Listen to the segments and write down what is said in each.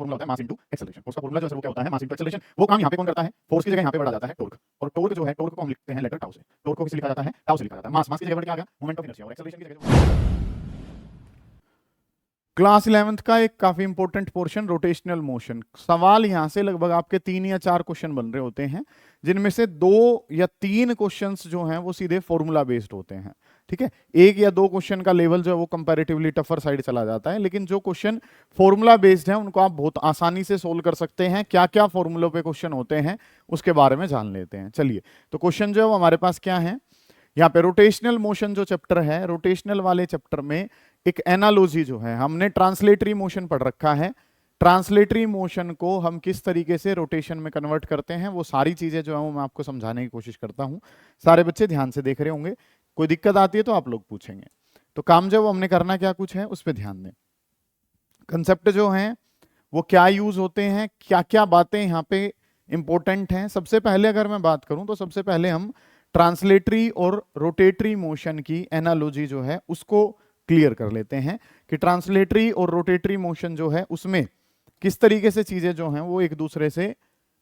Formula होता है mass into acceleration. Force का फॉर्मूला जो है वो क्या होता है, मास इनटू एक्सेलरेशन। वो काम यहाँ पे कौन करता है, फोर्स की जगह यहाँ पे वर्ड आ जाता है टॉर्क, और टॉर्क जो है, टॉर्क को हम लिखते हैं लेटर टाउ से। टॉर्क को किससे लिखा जाता है, टाउ से लिखा जाता है। मास, मास की जगह वर्ड क्या आ गया, मोमेंट ऑफ इनर्शिया, और एक्सेलरेशन की जगह क्लास 11th का एक काफी इंपॉर्टेंट पोर्शन रोटेशनल मोशन। सवाल यहां से लगभग आपके 3 या 4 क्वेश्चन बन रहे होते हैं, जिनमें से 2 या 3 क्वेश्चंस जो हैं वो सीधे फॉर्मूला बेस्ड होते हैं, ठीक है। 1 या 2 क्वेश्चन का लेवल जो है वो कंपैरेटिवली टफर साइड चला जाता है, लेकिन जो क्वेश्चन फॉर्मूला बेस्ड है उनको आप बहुत आसानी से सोल्व कर सकते हैं। क्या क्या फॉर्मूलों पे क्वेश्चन होते हैं उसके बारे में जान लेते हैं। चलिए, तो क्वेश्चन जो है वो हमारे पास क्या है, यहाँ पे रोटेशनल मोशन जो चैप्टर है, रोटेशनल वाले चैप्टर में एक एनालॉजी जो है, हमने ट्रांसलेटरी मोशन पढ़ रखा है। ट्रांसलेटरी मोशन को हम किस तरीके से रोटेशन में कन्वर्ट करते हैं, वो सारी चीजें जो है वो मैं आपको समझाने की कोशिश करता हूं। सारे बच्चे ध्यान से देख रहे होंगे, कोई दिक्कत आती है तो आप लोग पूछेंगे। तो काम जो हमने करना क्या कुछ है उस पर ध्यान दें। कंसेप्ट जो है वो क्या यूज होते हैं, क्या क्या बातें यहाँ पे इंपॉर्टेंट हैं। सबसे पहले अगर मैं बात करूं तो सबसे पहले हम ट्रांसलेटरी और रोटेटरी मोशन की एनालॉजी जो है उसको क्लियर कर लेते हैं कि ट्रांसलेटरी और रोटेटरी मोशन जो है उसमें किस तरीके से चीजें जो हैं वो एक दूसरे से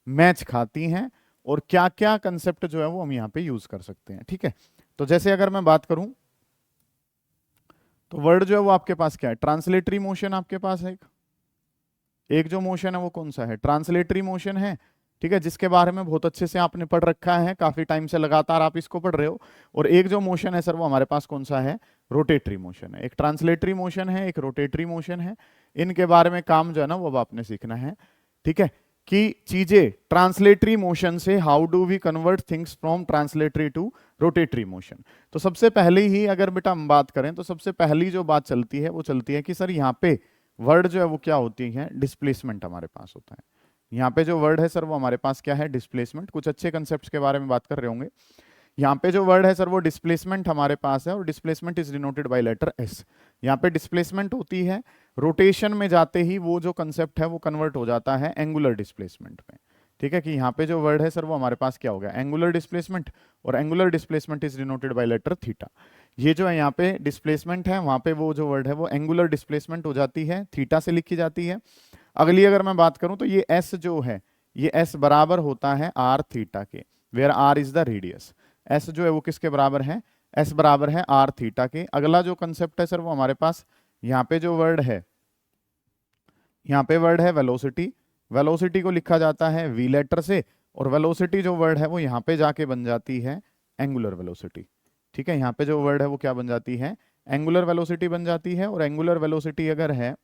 मैच खाती हैं, और क्या क्या कंसेप्ट जो है वो हम यहाँ पे यूज कर सकते हैं, ठीक है। तो जैसे अगर मैं बात करूं तो वर्ड जो है वो आपके पास क्या है, ट्रांसलेटरी मोशन आपके पास है। एक जो मोशन है वो कौन सा है, ट्रांसलेटरी मोशन है, ठीक है, जिसके बारे में बहुत अच्छे से आपने पढ़ रखा है, काफी टाइम से लगातार आप इसको पढ़ रहे हो। और एक जो मोशन है सर वो हमारे पास कौन सा है, रोटेटरी मोशन है। एक ट्रांसलेटरी मोशन है, एक रोटेटरी मोशन है। इनके बारे में काम जो है ना वो अब आपने सीखना है, ठीक है, कि चीजें ट्रांसलेटरी मोशन से how do we convert things from translatory to rotatory motion. तो सबसे पहले ही अगर बेटा हम बात करें तो सबसे पहली जो बात चलती है वो चलती है कि सर यहाँ पे वर्ड जो है वो क्या होती है, डिस्प्लेसमेंट हमारे पास होता है। यहाँ पे जो वर्ड है सर वो हमारे पास क्या है, डिस्प्लेसमेंट। कुछ अच्छे कंसेप्ट्स के बारे में बात कर रहे होंगे। यहाँ पे जो वर्ड है सर वो डिस्प्लेसमेंट हमारे पास है, और displacement is denoted by letter S. यहाँ पे डिस्प्लेसमेंट होती है, रोटेशन में जाते ही वो जो कंसेप्ट है वो कन्वर्ट हो जाता है एंगुलर डिस्प्लेसमेंट में, ठीक है। कि यहाँ पे जो वर्ड है सर वो हमारे पास क्या हो गया, एंगुलर डिस्प्लेसमेंट, और angular displacement is denoted by letter theta. ये जो है यहाँ पे डिस्प्लेसमेंट है, वहां पे वो जो वर्ड है वो एंगुलर डिस्प्लेसमेंट हो जाती है, थीटा से लिखी जाती है। अगली अगर मैं बात करूं तो ये एस जो है, ये एस बराबर होता है आर थीटा के, where R is the radius. S जो है वो किसके बराबर है, एस बराबर है आर थीटा के। अगला जो कंसेप्ट है सर वो हमारे पास यहाँ पे जो वर्ड है, यहाँ पे वर्ड है वेलोसिटी। वेलोसिटी को लिखा जाता है वी लेटर से, और वेलोसिटी जो वर्ड है वो यहाँ पे जाके बन जाती है एंगुलर वेलोसिटी, ठीक है। यहाँ पे जो वर्ड है वो क्या बन जाती है, एंगुलर वेलोसिटी बन जाती है। और एंगुलर वेलोसिटी अगर है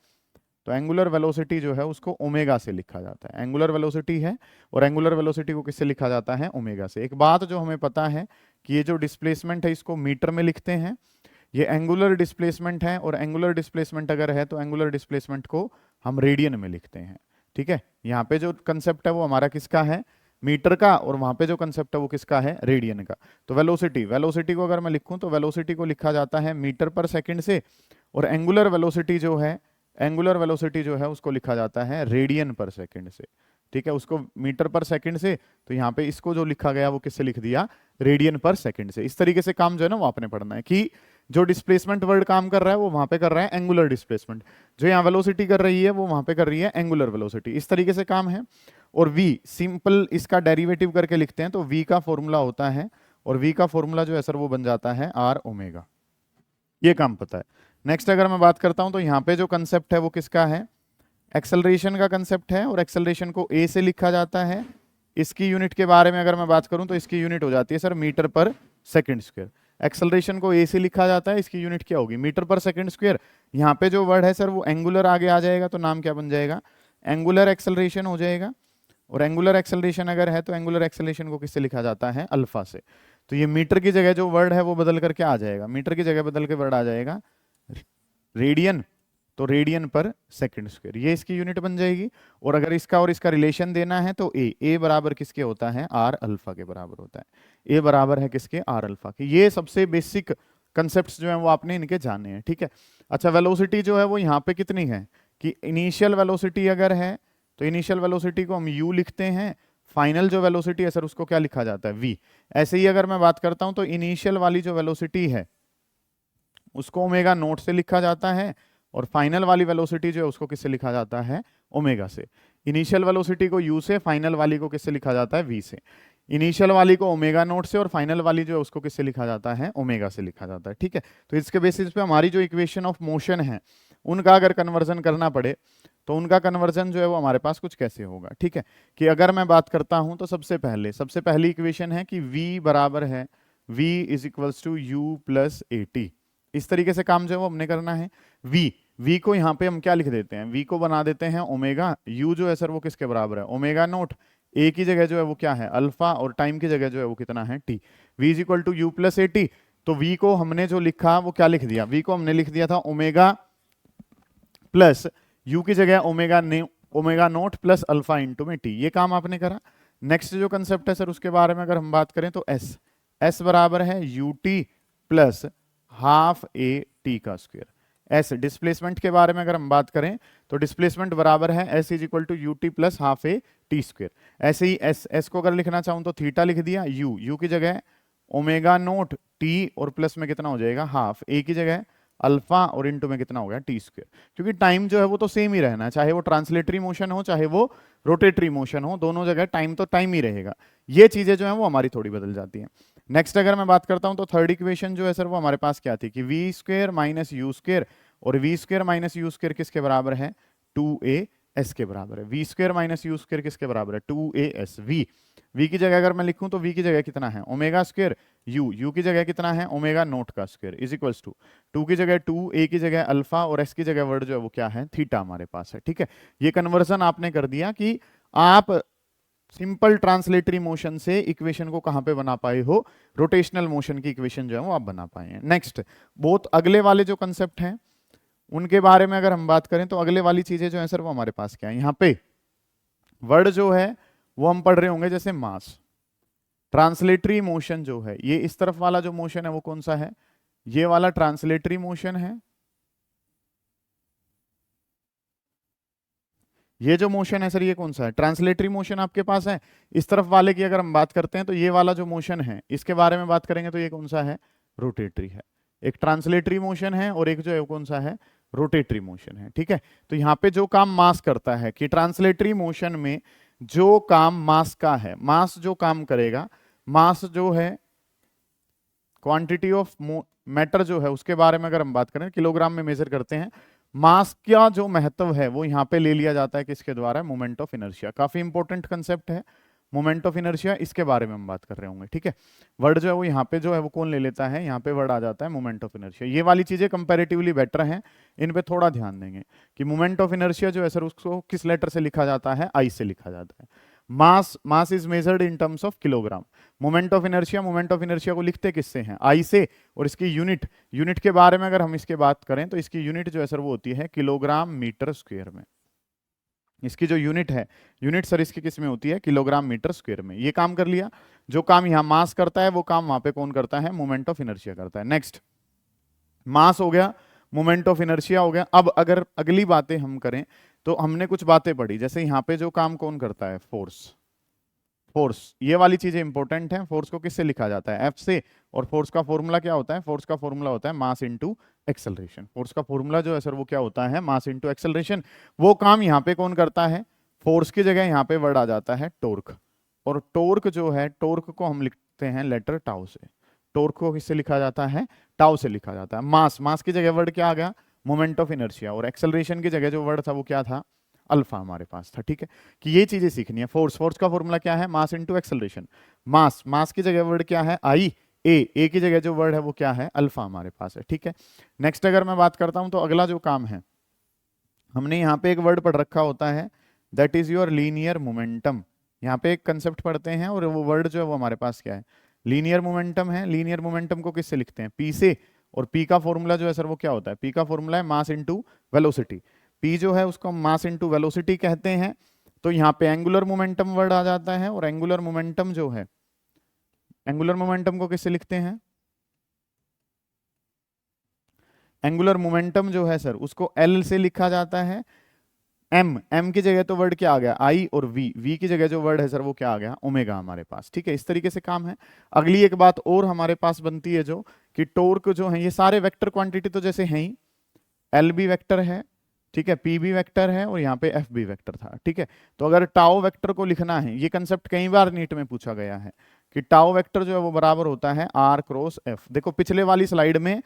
तो एंगुलर वेलोसिटी जो है उसको ओमेगा से लिखा जाता है। एंगुलर वेलोसिटी है और एंगुलर वेलोसिटी को किससे लिखा जाता है, ओमेगा से। एक बात जो हमें पता है कि ये जो डिस्प्लेसमेंट है इसको मीटर में लिखते हैं, ये एंगुलर डिस्प्लेसमेंट है, और एंगुलर डिस्प्लेसमेंट अगर है तो एंगुलर डिस्प्लेसमेंट को हम रेडियन में लिखते हैं, ठीक है। यहाँ पे जो कंसेप्ट है वो हमारा किसका है, मीटर का, और वहां पे जो कंसेप्ट है वो किसका है, रेडियन का। तो वेलोसिटी, वेलोसिटी को अगर मैं लिखूं तो वेलोसिटी को लिखा जाता है मीटर पर सेकंड से, और एंगुलर वेलोसिटी जो है, एंगुलर वेलोसिटी जो है उसको लिखा जाता है रेडियन पर सेकंड से, ठीक है। उसको मीटर पर सेकंड से, तो यहाँ पे इसको जो लिखा गया वो किससे लिख दिया, रेडियन पर सेकंड से। इस तरीके से काम जो है ना वो आपने पढ़ना है कि जो डिस्प्लेसमेंट वर्ड काम कर रहा है वो वहां पे कर रहा है एंगुलर डिस्प्लेसमेंट, जो यहाँ वेलोसिटी कर रही है वो वहां पे कर रही है एंगुलर वेलोसिटी। इस तरीके से काम है। और v सिंपल इसका डेरिवेटिव करके लिखते हैं तो v का फॉर्मूला होता है, और v का फॉर्मूला जो है सर वो बन जाता है आर ओमेगा। ये काम पता है। नेक्स्ट अगर मैं बात करता हूं तो यहाँ पे जो कंसेप्ट है वो किसका है, एक्सेलरेशन का कंसेप्ट है, और एक्सेलरेशन को ए से लिखा जाता है। इसकी यूनिट के बारे में अगर मैं बात करूं तो इसकी यूनिट हो जाती है सर मीटर पर सेकंड स्क्वायर। एक्सेलरेशन को ए से लिखा जाता है, इसकी यूनिट क्या होगी, मीटर पर सेकंड स्क्वायर। यहाँ पे जो वर्ड है सर वो एंगुलर आगे आ जाएगा तो नाम क्या बन जाएगा, एंगुलर एक्सेलरेशन हो जाएगा। और एंगुलर एक्सेलरेशन अगर है तो एंगुलर एक्सेलरेशन को किससे लिखा जाता है, अल्फा से। तो ये मीटर की जगह जो वर्ड है वो बदल करके आ जाएगा, मीटर की जगह बदल के वर्ड आ जाएगा रेडियन, तो रेडियन पर सेकंड स्क्वायर, ये इसकी यूनिट बन जाएगी। और अगर इसका और इसका रिलेशन देना है तो ए बराबर किसके होता है, आर अल्फा के बराबर होता है। ए बराबर है किसके, आर अल्फा के। ये सबसे बेसिक कंसेप्ट्स जो है वो आपने इनके जाने हैं, ठीक है। अच्छा, वेलोसिटी जो है वो यहाँ पे कितनी है कि इनिशियल वेलोसिटी अगर है तो इनिशियल वेलोसिटी को हम यू लिखते हैं, फाइनल जो वेलोसिटी है सर उसको क्या लिखा जाता है, वी। ऐसे ही अगर मैं बात करता हूं तो इनिशियल वाली जो वेलोसिटी है उसको ओमेगा नोट से लिखा जाता है, और फाइनल वाली वेलोसिटी जो है उसको किससे लिखा जाता है, ओमेगा से। इनिशियल वेलोसिटी को u से, फाइनल वाली को किससे लिखा जाता है, v से। इनिशियल वाली को ओमेगा नोट से और फाइनल वाली जो है उसको किससे लिखा जाता है, ओमेगा से लिखा जाता है। ठीक है, तो इसके बेसिस पे हमारी जो इक्वेशन ऑफ मोशन है उनका अगर कन्वर्जन करना पड़े तो उनका कन्वर्जन जो है वो हमारे पास कुछ कैसे होगा। ठीक है, कि अगर मैं बात करता हूं तो सबसे पहली इक्वेशन है कि v बराबर है v is equals to U plus A T. इस तरीके से काम जो है वो हमने करना है। v को यहाँ पे हम क्या लिख देते हैं, v को बना देते हैं ओमेगा, u जो है सर वो किसके बराबर है, ओमेगा नोट, a की जगह जो है वो क्या है अल्फा, और टाइम की जगह जो है वो कितना है t। v is equal to U plus A T. तो v को हमने जो लिखा वो क्या लिख दिया, v को हमने लिख दिया था ओमेगा प्लस u की जगह omega naught plus alpha into में t। ये काम आपने करा। नेक्स्ट जो कंसेप्ट है सर उसके बारे में अगर हम बात करें तो s बराबर है you T plus half A T का स्क्वायर। s डिस्प्लेसमेंट के बारे में अगर हम बात करें तो डिस्प्लेसमेंट बराबर है s is equal to U T plus half A T square. ऐसे ही s को अगर लिखना चाहूं तो थीटा लिख दिया, u की जगह ओमेगा नोट t और प्लस में कितना हो जाएगा हाफ, a की जगह अल्फा और इनटू में कितना हो गया टी स्क्वायर। क्योंकि टाइम जो है वो तो सेम ही रहना है, चाहे वो ट्रांसलेटरी मोशन हो चाहे वो रोटेटरी मोशन हो, दोनों जगह टाइम तो टाइम ही रहेगा। ये चीजें जो है वो हमारी थोड़ी बदल जाती हैं। नेक्स्ट अगर मैं बात करता हूं तो थर्ड इक्वेशन जो है सर वो हमारे पास क्या थी कि v square minus u square, और v square minus u square किसके बराबर है, 2as के बराबर है। V square minus u square किसके बराबर है, 2as। v की जगह अगर मैं लिखूं तो v की जगह कितना है ओमेगा स्क्वेयर, u की जगह कितना है ओमेगा नोट का स्क्वायर इज इक्वल्स टू 2 की जगह 2, a की जगह अल्फा और s की जगह वर्ड जो है वो क्या है थीटा हमारे पास है। ठीक है, ये कन्वर्जन आपने कर दिया कि आप सिंपल ट्रांसलेटरी मोशन से इक्वेशन को कहां पे बना पाए हो, रोटेशनल मोशन की इक्वेशन जो है वो आप बना पाए हैं। नेक्स्ट बहुत अगले वाले जो कंसेप्ट हैं उनके बारे में अगर हम बात करें तो अगले वाली चीजें जो है सर वो हमारे पास क्या है, यहाँ पे वर्ड जो है वो हम पढ़ रहे होंगे जैसे मास। ट्रांसलेटरी मोशन जो है ये इस तरफ वाला जो मोशन है वो कौन सा है, ये वाला ट्रांसलेटरी मोशन है। ये जो मोशन है सर ये कौन सा है, ट्रांसलेटरी मोशन आपके पास है। इस तरफ वाले की अगर हम बात करते हैं तो ये वाला जो मोशन है इसके बारे में बात करेंगे तो ये कौन सा है, रोटेटरी है। एक ट्रांसलेटरी मोशन है और एक जो है वो कौन सा है, रोटेटरी मोशन है। ठीक है, तो यहाँ पे जो काम मास करता है कि ट्रांसलेटरी मोशन में जो काम मास का है, मास जो काम करेगा, मास जो है क्वांटिटी ऑफ मैटर जो है उसके बारे में अगर हम बात करें किलोग्राम में मेजर करते हैं। मास का जो महत्व है वो यहाँ पे ले लिया जाता है किसके द्वारा, मोमेंट ऑफ इनर्शिया। काफी इंपॉर्टेंट कंसेप्ट है मोमेंट ऑफ इनर्शिया, इसके बारे में हम बात कर रहे होंगे। ठीक है, वर्ड जो है वो यहाँ पे जो है वो कौन ले लेता है, यहाँ पे वर्ड आ जाता है मोमेंट ऑफ इनर्शिया। ये वाली चीजें कंपैरेटिवली बेटर हैं, इन पे थोड़ा ध्यान देंगे कि मोमेंट ऑफ इनर्शिया जो है सर उसको किस लेटर से लिखा जाता है, आई से लिखा जाता है। Mass is measured in terms of kilogram. Moment of inertia को लिखते किससे हैं, आई से, और इसकी यूनिट के बारे में अगर हम इसके बात करें तो इसकी यूनिट जो है सर वो होती है किलोग्राम मीटर स्क्वायर में। इसकी जो यूनिट है, यूनिट सर इसकी किस में होती है, किलोग्राम मीटर स्क्वायर में। ये काम कर लिया, जो काम यहाँ मास करता है वो काम वहां पे कौन करता है, मोमेंट ऑफ इनर्शिया करता है। नेक्स्ट मास हो गया, मोमेंट ऑफ इनर्शिया हो गया। अब अगर अगली बातें हम करें तो हमने कुछ बातें पढ़ी, जैसे यहाँ पे जो काम कौन करता है, फोर्स। ये वाली चीजें इंपॉर्टेंट हैं। फोर्स को किससे लिखा जाता है, एफ से, और फोर्स का फॉर्मूला क्या होता है, फोर्स का फॉर्मूला होता है मास इनटू एक्सेलरेशन। फोर्स का फॉर्मूला जो है सर वो क्या होता है, मास इनटू एक्सेलरेशन। वो काम यहाँ पे कौन करता है, फोर्स की जगह यहाँ पे वर्ड आ जाता है टॉर्क, और टॉर्क जो है, टॉर्क को हम लिखते हैं लेटर टाउ से। टॉर्क को किससे लिखा जाता है, टाउ से लिखा जाता है। मास की जगह वर्ड क्या आ गया, मोमेंट ऑफ इनर्शिया, और एक्सेलरेशन की जगह जो वर्ड था वो क्या था, अल्फा हमारे पास था। ठीक है, कि ये चीजें सीखनी है। फोर्स का फॉर्मूला क्या है, मास इनटू एक्सेलरेशन। मास की जगह वर्ड क्या है, आई, ए की जगह जो वर्ड है वो क्या है, अल्फा हमारे पास है। ठीक है, नेक्स्ट अगर मैं बात करता हूं तो अगला जो काम है, हमने यहाँ पे एक वर्ड पढ़ रखा होता है, that is your linear momentum. यहाँ पे एक कंसेप्ट पढ़ते हैं और वो वर्ड जो है वो हमारे पास क्या है, लीनियर मोमेंटम है। लीनियर मोमेंटम को किससे लिखते हैं, पी से, और पी का फॉर्मूला जो है सर वो क्या होता है, पी का फॉर्मूला है मास इनटू वेलोसिटी। पी जो है उसको मास इनटू वेलोसिटी कहते हैं। तो यहाँ पे एंगुलर मोमेंटम वर्ड आ जाता है, और एंगुलर मोमेंटम जो है, एंगुलर मोमेंटम को किससे लिखते हैं, एंगुलर मोमेंटम जो है सर उसको एल से लिखा जाता है। एम की जगह तो वर्ड क्या आ गया, आई, और वी की जगह जो वर्ड है सर वो क्या आ गया, ओमेगा हमारे पास। ठीक है, इस तरीके से काम है। अगली एक बात और हमारे पास बनती है जो कि टॉर्क जो है, ये सारे वेक्टर क्वांटिटी तो जैसे हैं ही, एल भी वेक्टर है, ठीक है, पी भी वेक्टर है और यहाँ पे एफ भी वेक्टर था, ठीक है। तो अगर टाउ वेक्टर को लिखना है, ये कंसेप्ट कई बार नीट में पूछा गया है कि टाउ वेक्टर जो है वो बराबर होता है आर क्रॉस एफ। देखो पिछले वाली स्लाइड में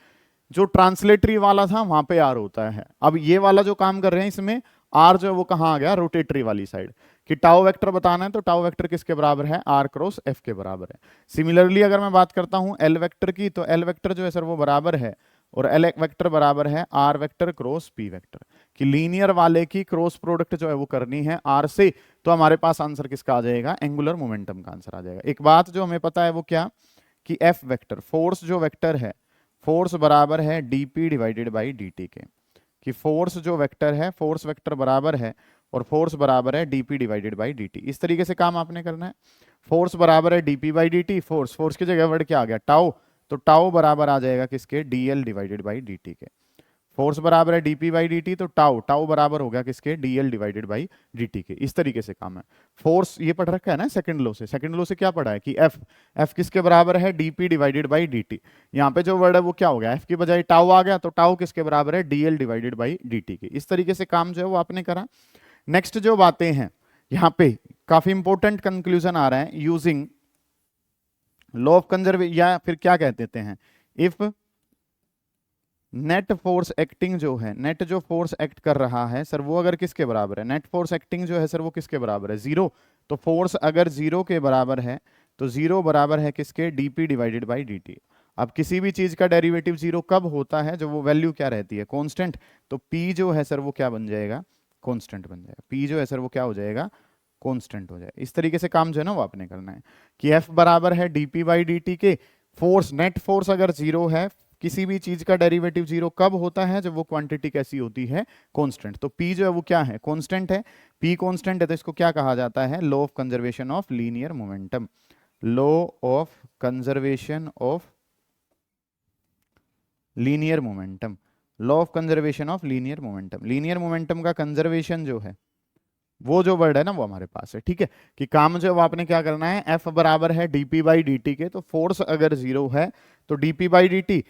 जो ट्रांसलेटरी वाला था वहां पे आर होता है, अब ये वाला जो काम कर रहे हैं इसमें आर जो है वो कहाँ आ गया, रोटेटरी वाली साइड, कि टाउ वेक्टर बताना है तो टाउ वेक्टर किसके बराबर है, आर क्रॉस एफ के बराबर है। सिमिलरली अगर मैं बात करता हूं एल वेक्टर की, तो एल वेक्टर जो है सर वो बराबर है, और एल वेक्टर बराबर है R vector cross P vector, कि लीनियर वाले की क्रॉस प्रोडक्ट जो है वो करनी है आर से, तो हमारे पास आंसर किसका आ जाएगा, एंगुलर मोमेंटम का आंसर आ जाएगा। एक बात जो हमें पता है वो क्या, कि एफ वेक्टर फोर्स जो वेक्टर है, फोर्स बराबर है डीपी डिवाइडेड बाई डी के, कि फोर्स जो वेक्टर है, फोर्स वेक्टर बराबर है और फोर्स बराबर है डीपी डिवाइडेड बाई डी। इस तरीके से काम आपने करना है। फोर्स बराबर है DP by D, force, force की जगह वर्ड क्या आ गया, टाउ, तो टाउ बराबर आ जाएगा किसके, डीएल डिवाइडेड बाई डी के। फोर्स बराबर है डीपी बाई डी, तो टाउ, टाउ बराबर हो गया किसके, डीएल डिवाइडेड बाई डी के। इस तरीके से काम है। फोर्स ये पढ़ रखा है ना सेकंड लॉ से, सेकंड लॉ से क्या पढ़ा है कि एफ, एफ किसके बराबर है, डीपी डिवाइडेड बाई डी। यहाँ पे जो वर्ड है वो क्या हो गया, एफ की बजाय टाउ आ गया, तो टाउ किसके बराबर है, डीएल डिवाइडेड बाई डी के। इस तरीके से काम जो है वो आपने करा। नेक्स्ट जो बातें हैं यहाँ पे काफी इंपॉर्टेंट कंक्लूजन आ रहा है, यूजिंग लॉ ऑफ कंजर्वेशन, या फिर क्या कह देते हैं, इफ नेट फोर्स एक्टिंग जो है, नेट जो फोर्स एक्ट कर रहा है सर वो अगर किसके बराबर है, नेट फोर्स एक्टिंग जो है सर वो किसके बराबर है, जीरो। तो फोर्स अगर जीरो के बराबर है तो जीरो बराबर है किसके, डीपी डिवाइडेड बाई डी। अब किसी भी चीज का डेरिवेटिव जीरो कब होता है, जो वो वैल्यू क्या रहती है, कांस्टेंट, तो पी जो है सर वो क्या बन जाएगा, कांस्टेंट बन जाएगा। पी जो है सर वो क्या हो जाएगा, कांस्टेंट हो जाए। इस तरीके से काम जो है ना वो आपने करना है कि एफ बराबर है डीपी बाई डी के, फोर्स, नेट फोर्स अगर जीरो है, किसी भी चीज का डेरिवेटिव जीरो कब होता है, जब वो क्वांटिटी कैसी होती है, कांस्टेंट। तो पी जो है वो क्या है, कांस्टेंट है, पी कांस्टेंट है, तो इसको क्या कहा जाता है, law of conservation of linear momentum, law of conservation of linear momentum, law of conservation of linear momentum. Linear momentum का कंजर्वेशन जो है वो जो वर्ड है ना वो हमारे पास है, ठीक है। कि काम जो है वो आपने क्या करना है, एफ बराबर है डीपी बाई डी के, तो फोर्स अगर जीरो है तो डीपी बाई डी,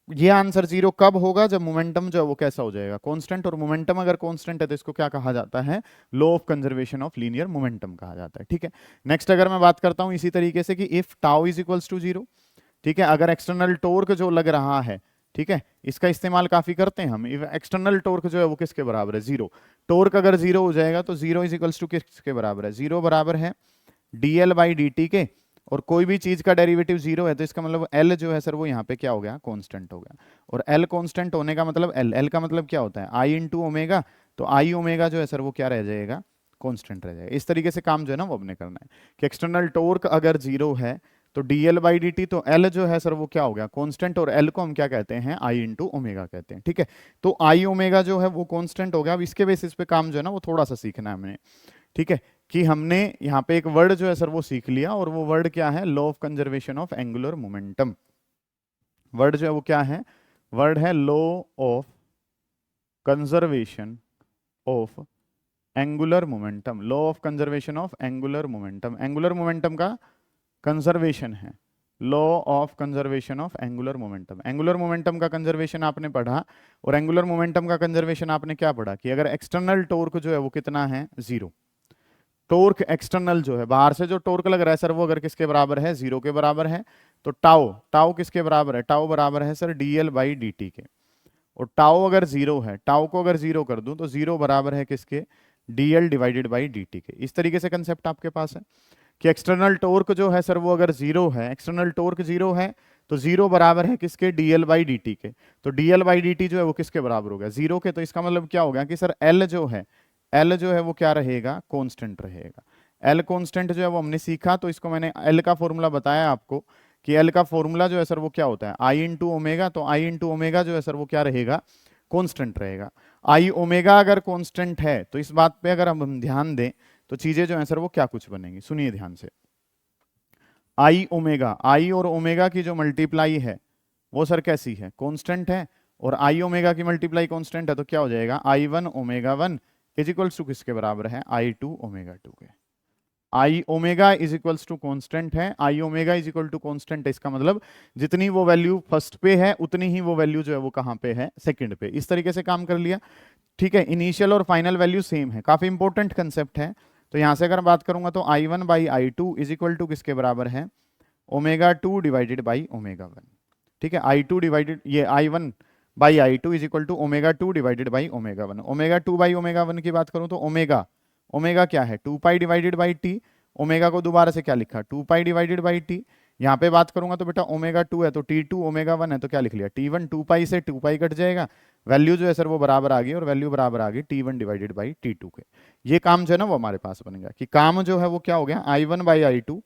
ये आंसर जीरो कब होगा, जब मोमेंटम जो है वो कैसा हो जाएगा, कांस्टेंट। और मोमेंटम अगर कांस्टेंट है तो इसको क्या कहा जाता है, law of conservation of linear momentum कहा जाता है, ठीक है। नेक्स्ट अगर मैं बात करता हूं इसी तरीके से कि if tau is equals to zero, ठीक है, अगर एक्सटर्नल टोर्क जो लग रहा है, ठीक है, इसका इस्तेमाल काफी करते हैं हम, एक्सटर्नल टोर्क जो है वो किसके बराबर है, जीरो। टोर्क अगर जीरो हो जाएगा तो जीरो इज इक्वल्स टू किसके बराबर है, जीरो बराबर है डीएल बाई डी के, और कोई भी चीज का डेरिवेटिव जीरो है तो इसका मतलब एल जो है सर वो यहाँ पे क्या हो गया, कांस्टेंट हो गया। और एल कांस्टेंट होने का मतलब एल, एल का मतलब क्या होता है, आई इंटू ओमेगा, तो आई ओमेगा जो है सर वो क्या रह जाएगा, कांस्टेंट रह जाएगा। इस तरीके से काम जो है ना वो अपने करना है कि एक्सटर्नल टोर्क अगर जीरो है तो डीएल बाई डी, तो एल जो है सर वो क्या हो गया, कांस्टेंट, और एल को हम क्या कहते हैं, आई इंटू ओमेगा कहते हैं, ठीक है। तो आई ओमेगा जो है वो कांस्टेंट हो गया। अब इसके बेसिस पे काम जो है ना वो थोड़ा सा सीखना है हमने, ठीक है, कि हमने यहाँ पे एक वर्ड जो है सर वो सीख लिया, और वो वर्ड क्या है, law of conservation of angular momentum. Word जो है वो क्या है, वर्ड है law of conservation of angular momentum, law of conservation of angular momentum. Angular momentum का कंजर्वेशन है, law of conservation of angular momentum. Angular momentum का conservation आपने पढ़ा, और एंगुलर मोमेंटम का कंजर्वेशन आपने क्या पढ़ा, कि अगर एक्सटर्नल टोर्क जो है वो कितना है, जीरो। टोर्क एक्सटर्नल जो है बाहर से जो टोर्क लग रहा है सर वो अगर किसके बराबर है, जीरो के बराबर है, तो टाउ, टाउ किसके बराबर है, टाउ बराबर है सर डीएल बाई डी के। और टाउ अगर जीरो है, टाउ को अगर जीरो कर दूं तो जीरो बराबर है किसके, डीएल डिवाइडेड बाई डी के। इस तरीके से कंसेप्ट आपके पास है कि एक्सटर्नल टोर्क जो है सर वो अगर जीरो है, एक्सटर्नल टोर्क जीरो है तो जीरो बराबर है किसके, डीएल बाई डी के। तो डीएल बाई डी जो है वो किसके बराबर हो गया, जीरो के। तो इसका मतलब क्या हो गया कि सर एल जो है, एल जो है वो क्या रहेगा, कांस्टेंट रहेगा। एल कांस्टेंट जो है वो हमने सीखा, तो इसको मैंने एल का फॉर्मूला बताया आपको कि एल का फॉर्मूला जो है सर वो क्या होता है, आई इंटू ओमेगा। तो आई इंटू ओमेगा जो है सर वो क्या रहेगा, कांस्टेंट रहेगा। आई ओमेगा अगर कांस्टेंट है तो इस बात पे अगर हम ध्यान दें तो चीजें जो है सर वो क्या कुछ बनेंगी, सुनिए ध्यान से। आई ओमेगा, आई और ओमेगा की जो मल्टीप्लाई है वो सर कैसी है, कांस्टेंट है, और आई ओमेगा की मल्टीप्लाई कांस्टेंट है, तो क्या हो जाएगा, I one omega one is equals to किसके बराबर है, आई टू ओमेगा टू के। I omega is equals to constant है, I omega is equal to constant है, इसका मतलब जितनी वो वैल्यू फर्स्ट पे है उतनी ही वो वैल्यू जो है वो कहाँ पे है, सेकंड पे। इस तरीके से काम कर लिया। ठीक है, इनिशियल और फाइनल वैल्यू सेम है, काफी इंपॉर्टेंट कंसेप्ट है। तो यहां से अगर बात करूंगा तो I one by I two is equal to किसके बराबर है, omega two divided by omega one. ठीक है, आई टू डिवाइडेड, ये I one by I two is equal to omega two divided by omega one. Omega two by omega one की बात करूं तो ओमेगा, ओमेगा क्या है, two pi divided by T. Omega को दोबारा से क्या लिखा, two pi divided by T. यहाँ पे बात करूंगा तो बेटा ओमेगा टू है तो टी टू, ओमेगा वन है तो क्या लिख लिया टी वन। टू पाई से टू पाई कट जाएगा, वैल्यू जो है सर वो बराबर आ गई, और वैल्यू बराबर आ गई T one divided by T two के। ये काम जो है ना वो हमारे पास बन गया कि काम जो है वो क्या हो गया, I one by I two,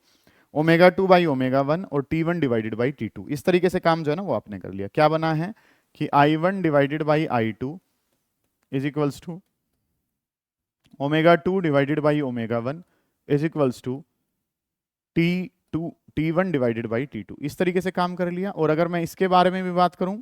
omega two by omega one और T one divided by T two. इस तरीके से काम जो है ना वो आपने कर लिया। क्या बना है कि I one divided by I two is equals to omega two divided by omega one is equals to T one divided by T two. इस तरीके से काम कर लिया। और अगर मैं इसके बारे में भी बात करूं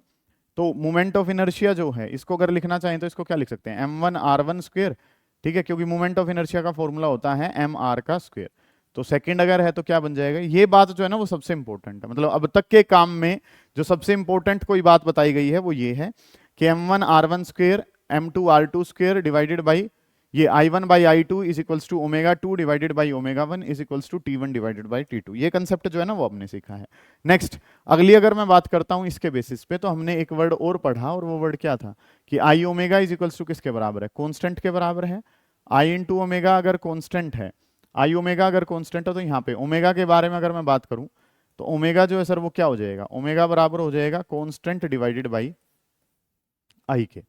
तो मोमेंट ऑफ इनर्शिया जो है, इसको अगर लिखना चाहें तो इसको क्या लिख सकते हैं, M one R one square. ठीक है, क्योंकि मोमेंट ऑफ इनर्शिया का फॉर्मूला होता है एम आर का स्क्वेयर। तो सेकंड अगर है तो क्या बन जाएगा, ये बात जो है ना वो सबसे इंपॉर्टेंट है। मतलब अब तक के काम में जो सबसे इंपॉर्टेंट कोई बात बताई गई है वो ये है कि M one R one square M two R two square divided by ये I one by I two is equals to omega two divided by omega one is equals to T one divided by T two. ये concept जो है ना वो आपने सीखा है। Next अगली अगर मैं बात करता हूं इसके बेसिस पे, तो हमने एक वर्ड और पढ़ा, और वो वर्ड क्या था कि आई ओमेगा इज इक्वल्स टू किसके बराबर है, कॉन्स्टेंट के बराबर है। आई इंटू ओमेगा अगर कॉन्स्टेंट है, आई ओमेगा अगर कॉन्स्टेंट है तो यहाँ पे ओमेगा के बारे में अगर मैं बात करूं तो ओमेगा जो है सर वो क्या हो जाएगा, ओमेगा बराबर हो जाएगा कॉन्स्टेंट डिवाइडेड बाई आई के।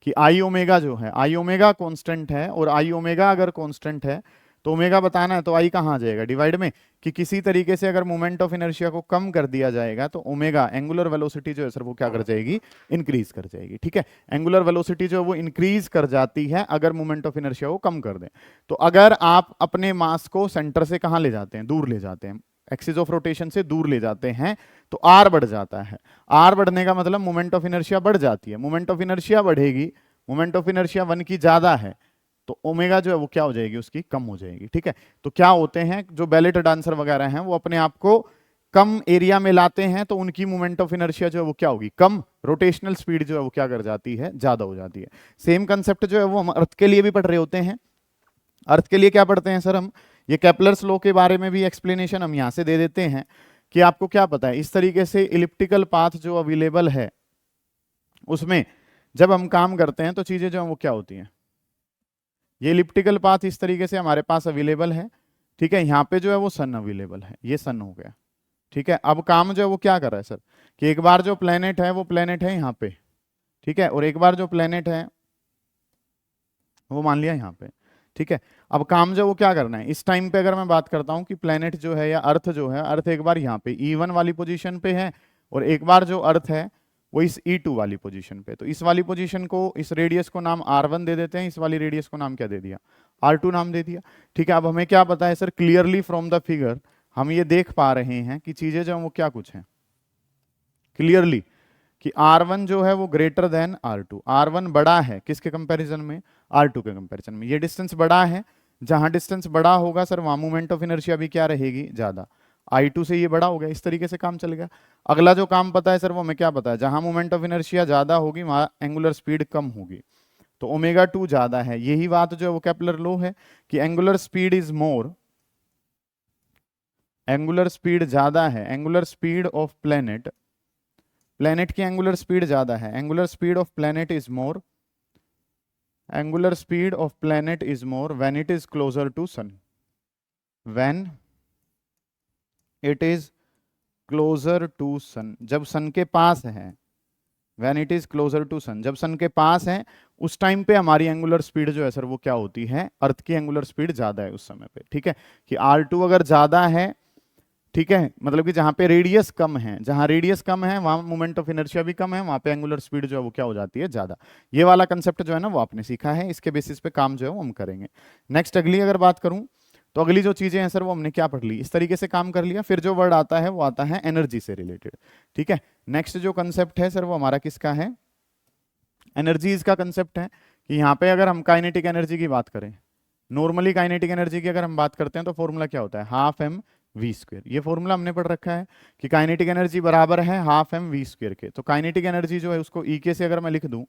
कि आई ओमेगा जो है, आई ओमेगा कांस्टेंट है, और आई ओमेगा अगर कांस्टेंट है तो ओमेगा बताना है तो आई कहाँ आ जाएगा, डिवाइड में। कि किसी तरीके से अगर मोमेंट ऑफ इनर्शिया को कम कर दिया जाएगा तो ओमेगा एंगुलर वेलोसिटी जो है सर वो क्या कर जाएगी, इंक्रीज कर जाएगी। ठीक है, एंगुलर वेलोसिटी जो है वो इंक्रीज कर जाती है अगर मोमेंट ऑफ इनर्शिया को कम कर दें। तो अगर आप अपने मास को सेंटर से कहाँ ले जाते हैं, दूर ले जाते हैं, एक्सिस ऑफ रोटेशन से दूर ले जाते हैं, तो आर बढ़ जाता है। आर बढ़ने का मतलब मोमेंट ऑफ इनर्शिया बढ़ जाती है। मोमेंट ऑफ इनर्शिया बढ़ेगी, मोमेंट ऑफ इनर्शिया वन की ज्यादा है तो ओमेगा जो है वो क्या हो जाएगी, उसकी कम हो जाएगी। ठीक है, तो क्या होते हैं जो बैलेट डांसर वगैरह हैं वो अपने आप को कम एरिया में लाते हैं तो उनकी मोमेंट ऑफ इनर्शिया जो है वो क्या होगी, कम। रोटेशनल स्पीड जो है वो क्या कर जाती है, ज्यादा हो जाती है। सेम कंसेप्ट जो है वो हम अर्थ के लिए भी पढ़ रहे होते हैं। अर्थ के लिए क्या पढ़ते हैं सर हम, ये केपलर्स लॉ के बारे में भी एक्सप्लेनेशन हम यहां से दे देते हैं कि आपको क्या पता है, इस तरीके से इलिप्टिकल पाथ जो अवेलेबल है उसमें जब हम काम करते हैं तो चीजें जो है वो क्या होती हैं, ये इलिप्टिकल पाथ इस तरीके से हमारे पास अवेलेबल है। ठीक है, यहाँ पे जो है वो सन अवेलेबल है, ये सन हो गया। ठीक है, अब काम जो है वो क्या कर रहा है सर कि एक बार जो प्लेनेट है वो प्लेनेट है यहाँ पे, ठीक है, और एक बार जो प्लेनेट है वो मान लिया यहाँ पे। ठीक है, अब काम जो वो क्या करना है, इस टाइम पे अगर मैं बात करता हूँ कि प्लेनेट जो है या अर्थ जो है, अर्थ एक बार यहाँ पे E1 वाली पोजीशन पे है, और एक बार जो अर्थ है वो इस E2 वाली पोजीशन पे। तो इस वाली पोजीशन को, इस रेडियस को नाम R1 दे देते हैं, इस वाली रेडियस को नाम क्या दे दिया, R2 नाम दे दिया। ठीक है, अब हमें क्या पता है sir, clearly from the figure हम ये देख पा रहे हैं कि चीजें जो वो क्या कुछ है क्लियरली, कि R1 जो है वो ग्रेटर देन R2। R1 बड़ा है किसके कंपैरिजन में, R2 के कंपैरिजन में। ये डिस्टेंस बड़ा है, जहां डिस्टेंस बड़ा होगा सर वहां मोमेंट ऑफ इनर्शिया भी क्या रहेगी, ज्यादा। I2 से ये बड़ा हो गया, इस तरीके से काम चल गया। अगला जो काम पता है सर वो हमें क्या पता है, जहां मोमेंट ऑफ इनर्शिया ज्यादा होगी वहां एंगुलर स्पीड कम होगी, तो ओमेगा 2 ज्यादा है। यही बात जो है वो केपलर लॉ है कि angular speed is more, angular speed ज्यादा है, angular speed of planet, planet की एंगुलर स्पीड ज्यादा है, angular speed of planet is more, angular speed of planet is more when it is closer to sun, when it is closer to sun, जब sun के पास है, when it is closer to sun, जब sun के पास है उस time पे हमारी एंगुलर स्पीड जो है सर वो क्या होती है, अर्थ की एंगुलर स्पीड ज्यादा है उस समय पे। ठीक है, कि R2 अगर ज्यादा है, ठीक है, मतलब कि जहां पे रेडियस कम है, जहां रेडियस कम है वहां मोमेंट ऑफ इनर्शिया भी कम है, वहां पे एंगुलर स्पीड जो है वो क्या हो जाती है, ज्यादा। ये वाला कंसेप्ट जो है ना वो आपने सीखा है, इसके बेसिस पे काम जो है वो हम करेंगे। नेक्स्ट अगली अगर बात करूं तो अगली जो चीजें हैं सर वो हमने क्या पढ़ ली, इस तरीके से काम कर लिया। फिर जो वर्ड आता है वो आता है एनर्जी से रिलेटेड। ठीक है, नेक्स्ट जो कंसेप्ट है सर वो हमारा किसका है, एनर्जीज का कंसेप्ट है। कि यहाँ पे अगर हम काइनेटिक एनर्जी की बात करें, नॉर्मली काइनेटिक एनर्जी की अगर हम बात करते हैं तो फॉर्मूला क्या होता है, हाफ एम वी स्क्वेयर। ये फॉर्मूला हमने पढ़ रखा है कि काइनेटिक एनर्जी बराबर है हाफ एम वी स्क्वेयर के। तो काइनेटिक एनर्जी जो है उसको ई के से अगर मैं लिख दूं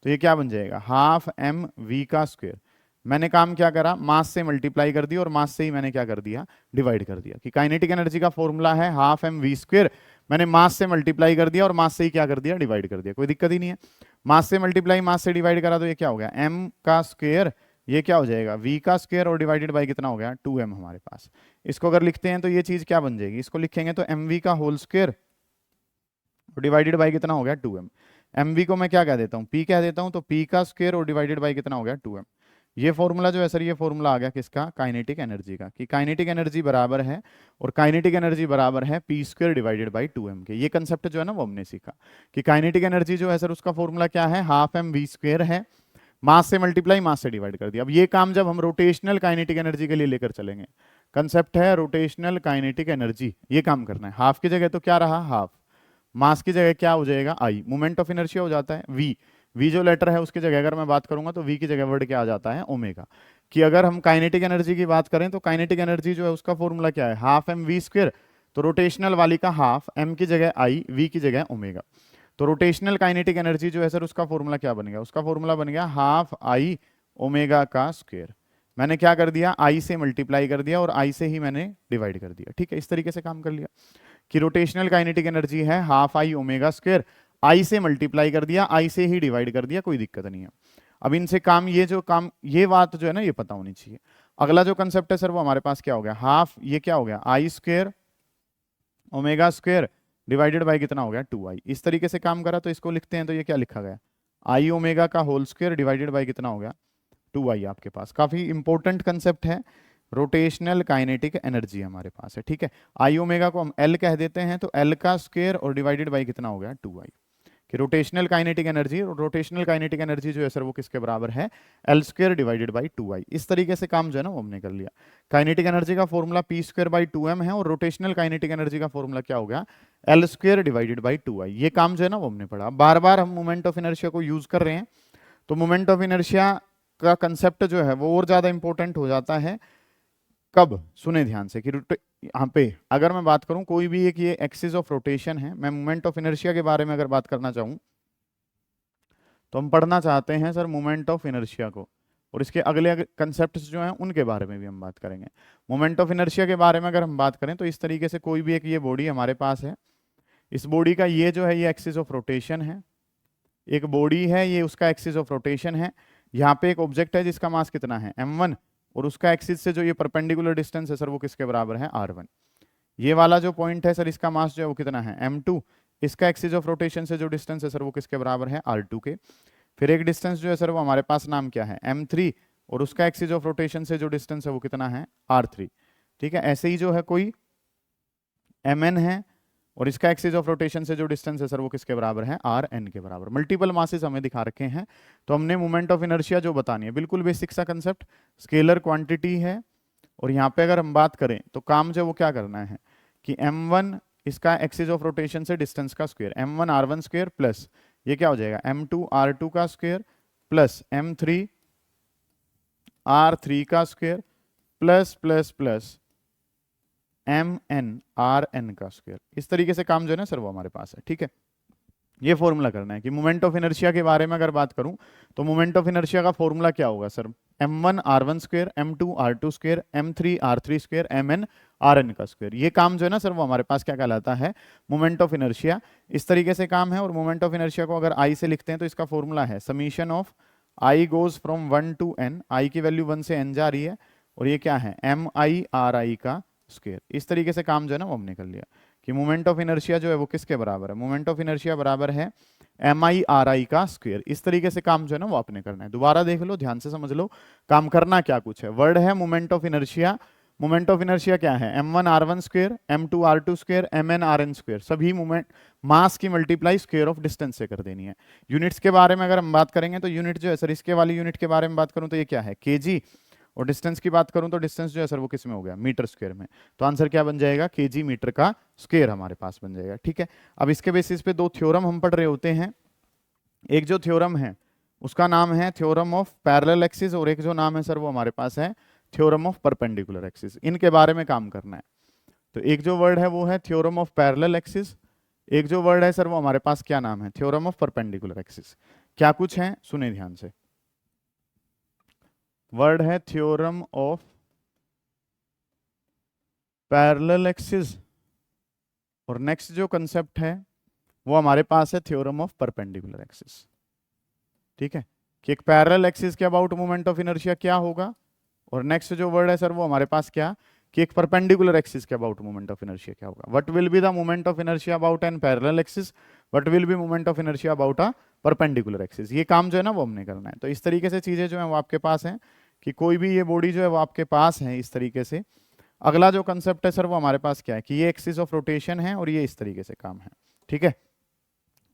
तो ये क्या बन जाएगा, हाफ एम वी का स्क्वेयर। मैंने काम क्या करा, मास से मल्टीप्लाई कर दिया और मास से ही मैंने क्या कर दिया, डिवाइड कर दिया। कि काइनेटिक एनर्जी का फॉर्मूला है हाफ एम वी स्क्वेयर, मैंने मास से मल्टीप्लाई कर दिया और मास से ही क्या कर दिया, डिवाइड कर दिया। कोई दिक्कत ही नहीं है, मास से मल्टीप्लाई मास से डिवाइड करा तो ये क्या हो गया, एम का स्क्वेयर, ये क्या हो जाएगा v का स्क्वायर और डिवाइडेड बाय कितना हो गया 2m हमारे पास। इसको अगर लिखते हैं तो ये चीज क्या बन जाएगी, इसको लिखेंगे तो mv का होल स्क्वायर और डिवाइडेड बाय कितना हो गया 2m। mv को मैं क्या कह देता हूँ, p कह देता हूँ, तो p का स्क्वायर और डिवाइडेड बाय कितना हो गया 2m। ये फॉर्मूला जो है सर, ये फॉर्मूला आ गया किसका, काइनेटिक एनर्जी का। कि काइनेटिक एनर्जी बराबर है, और काइनेटिक एनर्जी बराबर है P square divided by 2m के। ये कंसेप्ट जो है ना वो हमने सीखा कि काइनेटिक एनर्जी जो है सर उसका फॉर्मूला क्या है, हाफ एम वी स्क्वायर है, मास से मल्टीप्लाई मास से डिवाइड कर दिया। अब ये काम जब हम रोटेशनल काइनेटिक एनर्जी के लिए लेकर चलेंगे, कंसेप्ट है रोटेशनल काइनेटिक एनर्जी, ये काम करना है। हाफ की जगह तो क्या रहा हाफ, मास की जगह क्या हो जाएगा आई, मोमेंट ऑफ इनर्शिया हो जाता है वी। वी जो लेटर है उसकी जगह अगर मैं बात करूंगा तो वी की जगह वर्ड क्या आ जाता है, ओमेगा। कि अगर हम काइनेटिक एनर्जी की बात करें तो काइनेटिक एनर्जी जो है उसका फॉर्मूला क्या है, हाफ एम वी स्क्वायर, तो रोटेशनल वाली का हाफ, एम की जगह आई, वी की जगह ओमेगा। तो रोटेशनल काइनेटिक एनर्जी जो है सर उसका फॉर्मूला क्या बन गया, उसका फॉर्मूला बन गया हाफ आई ओमेगा का स्क्वायर। मैंने क्या कर दिया, आई से मल्टीप्लाई कर दिया और आई से ही मैंने डिवाइड कर दिया। ठीक है, इस तरीके से काम कर लिया कि रोटेशनल काइनेटिक एनर्जी है हाफ आई ओमेगा स्क्वायर, आई से मल्टीप्लाई कर दिया, आई से ही डिवाइड कर दिया, कोई दिक्कत नहीं है। अब इनसे काम, ये जो काम, ये बात जो है ना ये पता होनी चाहिए। अगला जो कंसेप्ट है सर वो हमारे पास क्या हो गया, हाफ, ये क्या हो गया I square omega square divided by कितना हो गया 2i। इस तरीके से काम करा तो इसको लिखते हैं तो ये क्या लिखा गया, आई ओमेगा का होल स्क्वायर डिवाइडेड बाय कितना हो गया 2i आपके पास। काफी इंपॉर्टेंट कंसेप्ट है, रोटेशनल काइनेटिक एनर्जी हमारे पास है। ठीक है, आई ओमेगा को हम एल कह देते हैं, तो एल का स्क्वायर और डिवाइडेड बाय कितना हो गया 2i। कि rotational kinetic energy, rotational kinetic energy जो है सर वो किसके बराबर है, L square divided by 2i। इस तरीके से काम जो है ना वो हमने कर लिया। काइनेटिक एनर्जी का formula P square by 2m है, और रोटेशनल काइनेटिक एनर्जी का फॉर्मूला क्या हो गया, L square divided by 2i। ये काम जो है ना वो हमने पढ़ा। बार बार हम मोमेंट ऑफ इनर्शिया को यूज कर रहे हैं, तो मोमेंट ऑफ इनर्शिया का कंसेप्ट जो है वो और ज्यादा इंपॉर्टेंट हो जाता है। कब, सुने ध्यान से कि यहाँ पे अगर मैं बात करूं कोई भी एक ये एक्सिस ऑफ रोटेशन है, मैं मोमेंट ऑफ इनर्शिया के बारे में अगर बात करना चाहूं तो हम पढ़ना चाहते हैं सर मोमेंट ऑफ इनर्शिया को, और इसके अगले कंसेप्ट्स जो हैं उनके बारे में भी हम बात करेंगे। मोमेंट ऑफ इनर्शिया के बारे में अगर हम बात करें तो इस तरीके से कोई भी एक ये बॉडी हमारे पास है, इस बॉडी का ये जो है ये एक्सिस ऑफ रोटेशन है, एक बॉडी है ये उसका एक्सिस ऑफ रोटेशन है। यहाँ पे एक ऑब्जेक्ट है जिसका मास कितना है m1, और उसका एक्सिस से जो ये परपेंडिकुलर डिस्टेंस है सर वो किसके बराबर है r1। ये वाला जो पॉइंट है सर इसका मास जो है वो कितना है m2, इसका एक्सिस ऑफ रोटेशन से जो डिस्टेंस है सर वो किसके बराबर है r2 के। फिर एक डिस्टेंस जो है सर वो हमारे पास नाम क्या है m3, और उसका एक्सिस ऑफ रोटेशन से जो डिस्टेंस है वो कितना है r3। ठीक है, ऐसे ही जो है कोई mn है, और इसका एक्सिस ऑफ रोटेशन से जो डिस्टेंस है सर वो किसके बराबर है, आर एन के बराबर। मल्टीपल मासेस हमें दिखा रखे हैं, तो हमने मोमेंट ऑफ इनर्शिया जो बतानी है, बिल्कुल बेसिक सा कंसेप्ट, स्केलर क्वांटिटी है। और यहाँ पे अगर हम बात करें तो काम जो वो क्या करना है कि m1 इसका एक्सिस ऑफ रोटेशन से डिस्टेंस का square, m1 r1 square plus ये क्या हो जाएगा m2 r2 का स्क्वायर प्लस m3 r3 का square plus plus plus M N R N का स्क्वायर। इस तरीके से काम जो है ना सर वो हमारे पास है। ठीक है, ये फॉर्मूला करना है कि मोमेंट ऑफ इनर्शिया के बारे में अगर बात करूं तो मोमेंट ऑफ इनर्शिया का फॉर्मूला क्या होगा sir, m1 r1 square m2 r2 square m3 r3 square mn rn का स्क्वायर। ये काम जो है ना सर वो हमारे पास क्या कहलाता है, मोमेंट ऑफ इनर्शिया। इस तरीके से काम है, और मोमेंट ऑफ इनर्शिया को अगर आई से लिखते हैं तो इसका फॉर्मूला है summation of I goes from 1 to n, I की वैल्यू 1 से n जा रही है, और ये क्या है एम आई आर आई का स्क्वायर। इस तरीके से काम जो है ना वो हमने कर लिया कि मोमेंट ऑफ इनर्शिया जो है वो किसके बराबर है, मोमेंट ऑफ इनर्शिया बराबर है एम आई आर आई का स्क्वायर। इस तरीके से काम जो है ना वो आपने करना है। दोबारा देख लो, ध्यान से समझ लो, काम करना क्या कुछ है। वर्ड है moment of inertia, moment of inertia क्या है, m1 r1 square m2 r2 square mn rn square. सभी मोमेंट मास की मल्टीप्लाई स्क्वायर ऑफ डिस्टेंस से कर देनी है। यूनिट्स के बारे में अगर हम बात करेंगे तो यूनिट जो है सर, इसके वाली यूनिट के बारे में बात करूं तो ये क्या है केजी, और डिस्टेंस की बात करूं तो डिस्टेंस जो है सर वो किस में हो गया, मीटर स्क्वायर में। तो आंसर क्या बन जाएगा, केजी मीटर का स्क्वायर हमारे पास बन जाएगा। ठीक है, अब इसके बेसिस पे दो थ्योरम हम पढ़ रहे होते हैं। एक जो थ्योरम है उसका नाम है थ्योरम ऑफ पैरेलल एक्सिस, और एक जो नाम है सर वो हमारे पास है थ्योरम ऑफ परपेंडिकुलर एक्सिस। इनके बारे में काम करना है। तो एक जो वर्ड है वो है थ्योरम ऑफ पैरेलल एक्सिस, एक जो वर्ड है सर वो हमारे पास क्या नाम है, थ्योरम ऑफ परपेंडिकुलर एक्सिस। क्या कुछ है सुने ध्यान से। वर्ड है थ्योरम ऑफ पैरेलल एक्सिस, और नेक्स्ट जो कंसेप्ट है वो हमारे पास है थ्योरम ऑफ परपेंडिकुलर एक्सिस। ठीक है, कि एक पैरेलल एक्सिस के अबाउट मोमेंट ऑफ इनर्शिया क्या होगा, और नेक्स्ट जो वर्ड है सर वो हमारे पास क्या, कि एक परपेंडिकुलर एक्सिस के अबाउट मोमेंट ऑफ इनर्शिया क्या होगा। What will be the moment of inertia about an parallel axis, what will be moment of inertia about a perpendicular axis. ये काम जो है ना वो हमने करना है। तो इस तरीके से चीजें जो है वो आपके पास हैं, कि कोई भी ये बॉडी जो है वो आपके पास है इस तरीके से। अगला जो कंसेप्ट है सर वो हमारे पास क्या है, कि ये एक्सिस ऑफ रोटेशन है और ये इस तरीके से काम है। ठीक है,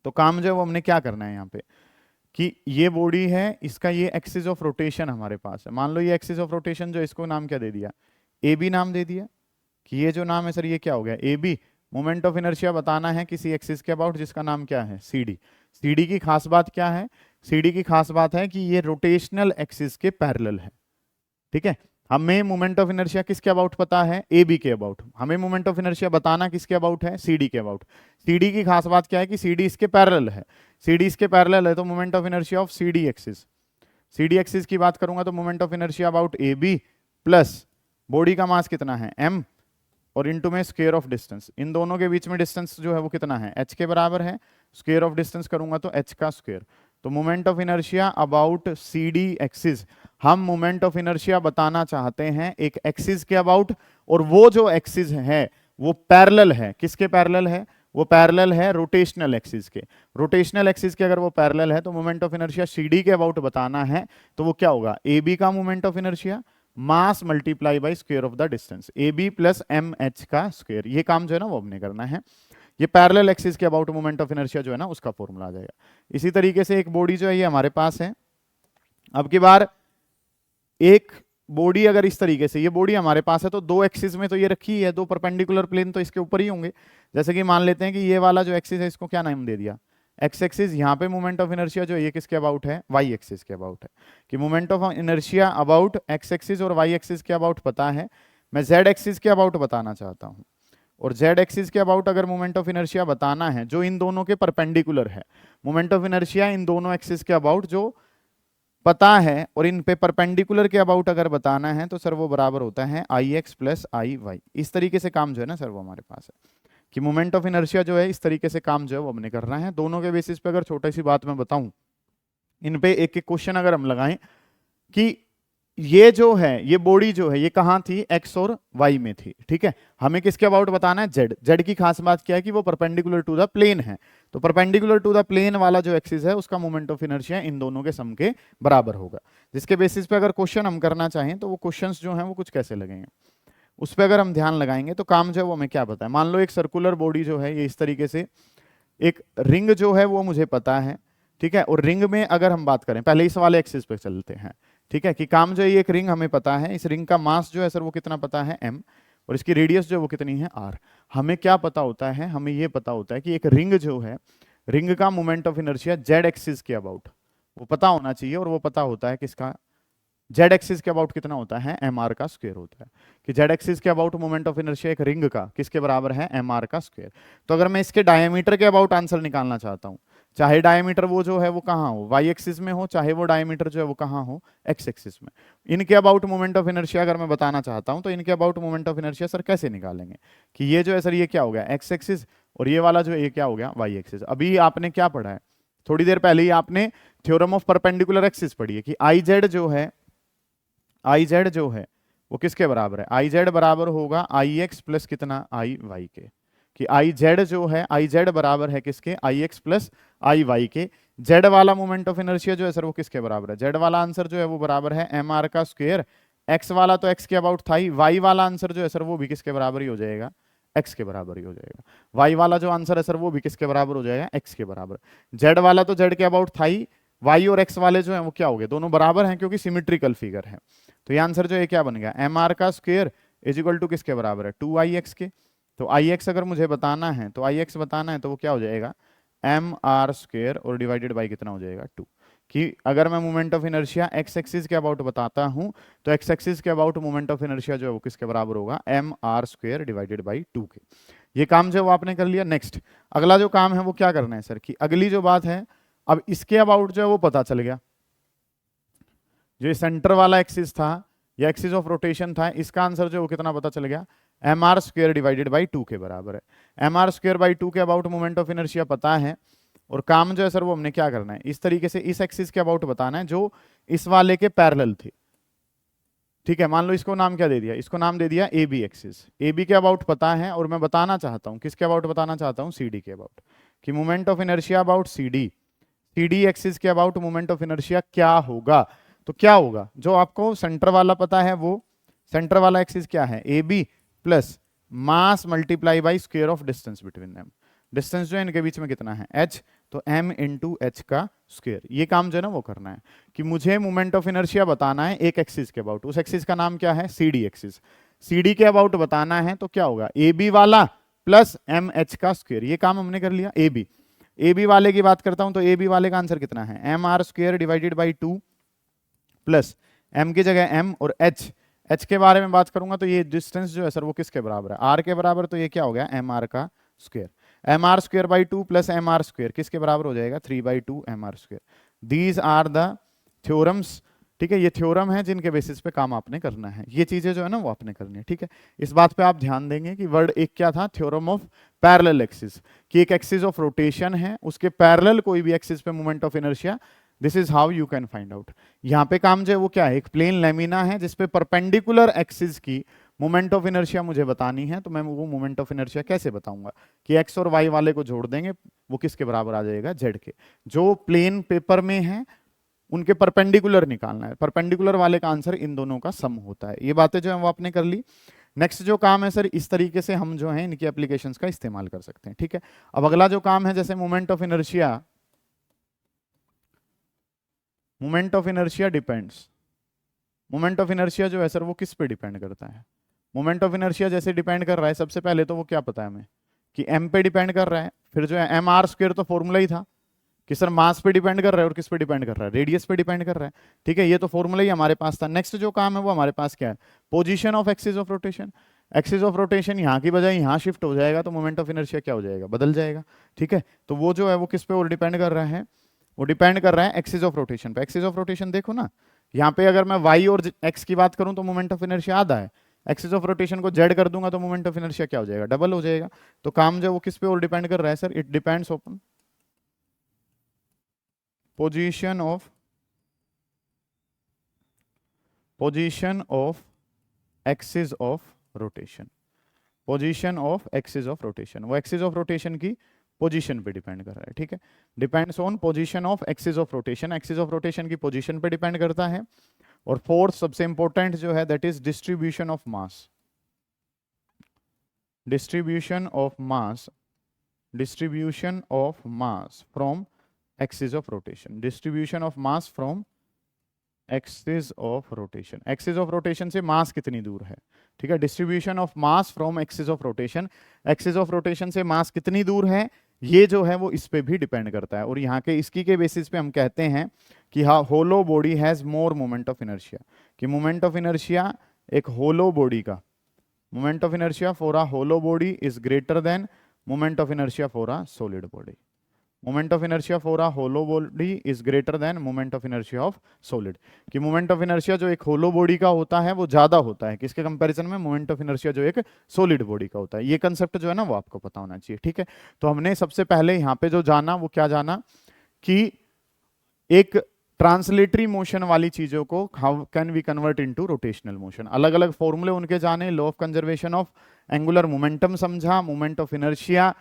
तो काम जो है वो हमने क्या करना है यहाँ पे, कि ये बॉडी है, इसका ये एक्सिस ऑफ रोटेशन हमारे पास है। मान लो ये एक्सिस ऑफ रोटेशन जो, इसको नाम क्या दे दिया, ए बी नाम दे दिया, कि ये जो नाम है सर ये क्या हो गया, A B. Moment of inertia बताना है किसी एक्सिस के अबाउट जिसका नाम क्या है, सी डी। सी डी की खास बात क्या है, सी डी की खास बात है कि ये रोटेशनल एक्सिस के पैरेलल है। ठीक है, हमें मोमेंट ऑफ इनर्शिया किसके अबाउट पता है, ए बी के अबाउट। हमें मोमेंट ऑफ इनर्शिया बताना किसके अबाउट है, सी डी के अबाउट। सी डी की खास बात क्या है कि सी डी इसके पैरेलल है। सी डी इसके पैरेलल है तो moment of inertia of C D axis, C D axis की बात करूंगा तो moment of inertia about A B plus body का मास कितना है m, और इनटू में स्क्वायर ऑफ डिस्टेंस। इन दोनों के बीच में डिस्टेंस जो है वो कितना है, h के बराबर है। स्क्वायर ऑफ डिस्टेंस करूंगा तो h का स्क्वायर। तो moment of inertia about C D axis, हम मोमेंट ऑफ इनर्शिया बताना चाहते हैं एक एक्सिस के अबाउट, और वो जो एक्सिस है वो पैरेलल है। किसके पैरेलल है, वो पैरेलल है रोटेशनल एक्सिस के। रोटेशनल एक्सिस के अगर वो पैरेलल है तो moment of inertia C D के अबाउट बताना है तो वो क्या होगा, ए बी का moment of inertia mass multiply by square of the distance, A B plus M H का स्क्वायर। ये काम जो है ना वो हमने करना है। ये पैरेलल एक्सिस के अबाउट मोमेंट ऑफ इनर्शिया जो है ना उसका फॉर्मूला आ जाएगा। इसी तरीके से एक बॉडी जो है ये हमारे पास है। अब की बार एक बॉडी अगर इस तरीके से, ये बॉडी हमारे पास है तो दो एक्सिस में तो ये रखी है, दो परपेंडिकुलर प्लेन तो इसके ऊपर ही होंगे। जैसे कि मान लेते हैं कि ये वाला जो एक्सिस है इसको क्या नाम दे दिया, एक्स एक्सिस। यहाँ पे मोमेंट ऑफ इनर्शिया जो ये किसके अबाउट है, वाई एक्सिस के अबाउट है। कि moment of inertia about x axis और वाई एक्सिस के अबाउट पता है, मैं जेड एक्सिस के अबाउट बताना चाहता हूँ। और जेड एक्सिस के अबाउट अगर मोमेंट ऑफ इनर्शिया बताना है जो इन दोनों के परपेंडिकुलर है, मोमेंट ऑफ इनर्शिया इन दोनों एक्सिस के अबाउट जो पता है और इन पे परपेंडिकुलर के अबाउट अगर बताना है तो सर वो बराबर होता है आई एक्स प्लस आई वाई। इस तरीके से काम जो है ना सर वो हमारे पास है, कि मोमेंट ऑफ इनर्शिया जो है इस तरीके से काम जो है वो हमने करना है। दोनों के बेसिस पे अगर छोटी सी बात मैं बताऊं, इन पे एक एक क्वेश्चन अगर हम लगाएं कि ये जो है ये बॉडी जो है ये कहाँ थी, एक्स और वाई में थी। ठीक है, हमें किसके अबाउट बताना है, जेड। जेड की खास बात क्या है कि वो परपेंडिकुलर टू द प्लेन है। तो परपेंडिकुलर टू द प्लेन वाला जो एक्सिस है उसका मोमेंट ऑफ इनर्शिया इन दोनों के सम के बराबर होगा। जिसके बेसिस पे अगर क्वेश्चन हम करना चाहें तो वो क्वेश्चंस जो हैं वो कुछ कैसे लगेंगे, उस पर अगर हम ध्यान लगाएंगे तो काम जो है वो हमें क्या पता है। मान लो एक सर्कुलर बॉडी जो है ये इस तरीके से, एक रिंग जो है वो मुझे पता है। ठीक है, और रिंग में अगर हम बात करें, पहले इस वाले एक्सिस पे चलते हैं। ठीक है, कि काम जो है ये एक रिंग हमें पता है, इस रिंग का मास जो है सर वो कितना पता है m, और इसकी रेडियस जो है वो कितनी है r। हमें क्या पता होता है, हमें ये पता होता है कि एक रिंग जो है, रिंग का moment of inertia Z axis के अबाउट वो पता होना चाहिए, और वो पता होता है किसका, जेड एक्सिस के अबाउट कितना होता है, एम आर का स्क्वायर होता है। कि जेड एक्सिस के अबाउट मोमेंट ऑफ इनर्शिया एक रिंग का किसके बराबर है, एम आर का स्क्वायर। तो अगर मैं इसके डायमीटर के अबाउट आंसर निकालना चाहता हूँ, चाहे डायमीटर वो जो है वो कहाँ हो, वाई एक्सिस में हो, चाहे वो डायमीटर जो है वो कहाँ हो, एक्स एक्सिस में, इनके अबाउट मोमेंट ऑफ इनर्शिया अगर मैं बताना चाहता हूँ तो इनके about moment of inertia sir कैसे निकालेंगे, कि ये जो है सर ये क्या हो गया, एक्स एक्सिस, और ये वाला जो है ये क्या हो गया, वाई एक्सिस। अभी आपने क्या पढ़ा है, थोड़ी देर पहले ही आपने थ्योरम ऑफ परपेंडिकुलर एक्सिस पढ़ी है, कि आई जेड जो है, आई जेड जो है वो किसके बराबर है, आई जेड बराबर होगा आई एक्स प्लस कितना, आई वाई के। कि आई जेड जो है, आई जेड बराबर है किसके, आई एक्स प्लस आई वाई के। जेड वाला मोमेंट ऑफ इनर्शिया जो है सर वो किसके बराबर है, जेड वाला आंसर जो है वो बराबर है एम आर का स्क्वायर। एक्स वाला तो एक्स के अबाउट था ही, वाई वाला आंसर जो है सर वो भी किसके बराबर ही हो जाएगा, एक्स के बराबर ही हो जाएगा। वाई वाला जो आंसर है सर वो भी किसके बराबर हो जाएगा, एक्स के बराबर। जेड वाला तो जेड के अबाउट था ही, वाई और एक्स वाले जो है वो क्या हो गए, दोनों बराबर हैं क्योंकि सिमेट्रिकल फिगर है। तो ये आंसर जो है क्या बन गया, एम आर का स्क्वायर इज इक्वल टू किसके बराबर है, 2 के। तो आई एक्स अगर मुझे बताना है, तो आई एक्स बताना है तो वो क्या हो जाएगा, एम आर स्क्वायर और डिवाइडेड बाई कितना हो जाएगा, 2। कि अगर मैं moment of inertia X axis के अबाउट बताता हूं तो एक्स एक्सिस के अबाउट मोमेंट ऑफ इनर्शिया जो है वो किसके बराबर होगा, M R square divided by 2 के। ये काम जो है वो आपने कर लिया। नेक्स्ट अगला जो काम है वो क्या करना है सर, कि अगली जो बात है, अब इसके अबाउट जो है वो पता चल गया, जो सेंटर वाला एक्सिस था या एक्सिस ऑफ रोटेशन था, इसका आंसर जो है वो कितना पता चल गया, M R square divided by 2 के बराबर है। एम आर स्क्वायर बाई 2 के अबाउट मोमेंट ऑफ इनर्शिया पता है, और काम जो है सर वो हमने क्या करना है, इस तरीके से इस एक्सिस के अबाउट बताना है जो इस वाले के पैरेलल थे। ठीक है, मान लो इसको नाम क्या दे दिया, इसको नाम दे दिया A B axis. A B के अबाउट पता है और मैं बताना चाहता हूं, किसके अबाउट बताना चाहता हूं, सी डी के अबाउट, कि moment of inertia about C D axis के अबाउट मोमेंट ऑफ इनर्शिया क्या होगा। तो क्या होगा, जो आपको सेंटर वाला पता है, वो सेंटर वाला एक्सिस क्या है, A B plus mass multiply by square of distance between them. Distance जो है इनके बीच में कितना है, h, तो m इंटू एच का स्क्वायर। ये काम जो है ना वो करना है कि मुझे मोमेंट ऑफ इनर्शिया बताना है एक एक्सिस के अबाउट, उस एक्सिस का नाम क्या है, C D axis. C D के अबाउट बताना है तो क्या होगा, ए बी वाला प्लस एम एच का स्क्वायर। ये काम हमने कर लिया। ए बी वाले की बात करता हूं तो ए बी वाले का आंसर कितना है, M R square divided by 2 plus m की जगह m और h के बारे में बात करूंगा तो ये डिस्टेंस जो है सर वो किसके बराबर है, r के बराबर। तो ये क्या हो गया, एम आर का square. M R square by 2 plus M R square किसके बराबर हो जाएगा, 3/2 M R square. These are the theorems. ठीक है, ये थ्योरम है जिनके बेसिस पे काम आपने करना है। ये चीजें जो है ना वो आपने करनी है। ठीक है, इस बात पे आप ध्यान देंगे कि वर्ड एक क्या था, थ्योरम ऑफ पैरेलल एक्सिस, कि एक एक्सिस ऑफ रोटेशन है, उसके पैरेलल कोई भी एक्सिस पे moment of inertia, this is how you can find out. यहाँ पे काम जो है वो क्या है, एक प्लेन लेमिना है जिसपे परपेंडिकुलर एक्सिस की मोमेंट ऑफ इनर्शिया मुझे बतानी है। तो मैं वो मोमेंट ऑफ इनर्शिया कैसे बताऊंगा, कि एक्स और वाई वाले को जोड़ देंगे, वो किसके बराबर आ जाएगा, जेड के। जो प्लेन पेपर में है उनके परपेंडिकुलर निकालना है, परपेंडिकुलर वाले का आंसर इन दोनों का सम होता है। ये बातें जो है वो आपने कर ली। नेक्स्ट जो काम है सर, इस तरीके से हम जो है इनकी एप्लीकेशंस का इस्तेमाल कर सकते हैं। ठीक है, अब अगला जो काम है, जैसे moment of inertia, moment of inertia depends, moment of inertia जो है सर वो किस पे डिपेंड करता है। मोमेंट ऑफ इनर्शिया जैसे डिपेंड कर रहा है, सबसे पहले तो वो क्या पता है हमें, कि m पे डिपेंड कर रहा है। फिर जो है एम आर स्क्वायर तो फॉर्मूला ही था कि सर मास पे डिपेंड कर रहा है, और किस पे डिपेंड कर रहा है, रेडियस पे डिपेंड कर रहा है। ठीक है, ये तो फॉर्मूला ही हमारे पास था। नेक्स्ट जो काम है वो हमारे पास क्या है, position of axis of rotation. Axis of rotation यहाँ की बजाय यहाँ शिफ्ट हो जाएगा तो मोमेंट ऑफ इनर्शिया क्या हो जाएगा, बदल जाएगा। ठीक है, तो वो जो है वो किस पे और डिपेंड कर रहा है, वो डिपेंड कर रहा है एक्सिस ऑफ रोटेशन पे। एक्सिस ऑफ रोटेशन देखो ना, यहाँ पे अगर मैं y और x की बात करूं तो मोमेंट ऑफ इनर्शिया आधा है, एक्सिस ऑफ रोटेशन को z कर दूंगा तो मोमेंट ऑफ इनर्शिया क्या हो जाएगा, डबल हो जाएगा। तो काम जो वो किस पे और डिपेंड कर रहा है sir, it depends on position of axis of rotation, position of axis of rotation. वो एक्सिस ऑफ रोटेशन की पोजीशन पे डिपेंड कर रहा है। ठीक है, depends on position of axis of rotation, axis of rotation की पोजीशन पे डिपेंड करता है। और फोर्थ सबसे इंपॉर्टेंट जो है, that is distribution of mass, distribution of mass, distribution of mass from axis of rotation, distribution of mass from axis of rotation. Axis of rotation से मास कितनी दूर है। ठीक है, distribution of mass from axis of rotation, axis of rotation से मास कितनी दूर है, ये जो है वो इस पे भी डिपेंड करता है। और यहाँ के इसकी के बेसिस पे हम कहते हैं कि हाँ, hollow body has more moment of inertia, कि मोमेंट ऑफ इनर्शिया एक होलो बॉडी का, moment of inertia for a hollow body is greater than moment of inertia for a solid body. Moment of inertia for a hollow body is greater than moment of inertia of solid, कि moment of inertia जो एक hollow body का होता है वो ज्यादा होता है किसके कंपैरिजन में, मोमेंट ऑफ इनर्शिया जो एक सॉलिड बॉडी का होता है। ये कंसेप्ट जो है ना वो आपको पता होना चाहिए। ठीक है, तो हमने सबसे पहले यहाँ पे जो जाना वो क्या जाना, कि एक ट्रांसलेटरी मोशन वाली चीजों को how can we convert into rotational motion, अलग अलग फॉर्मूले उनके जाने, law of conservation of angular momentum समझा, moment of inertia,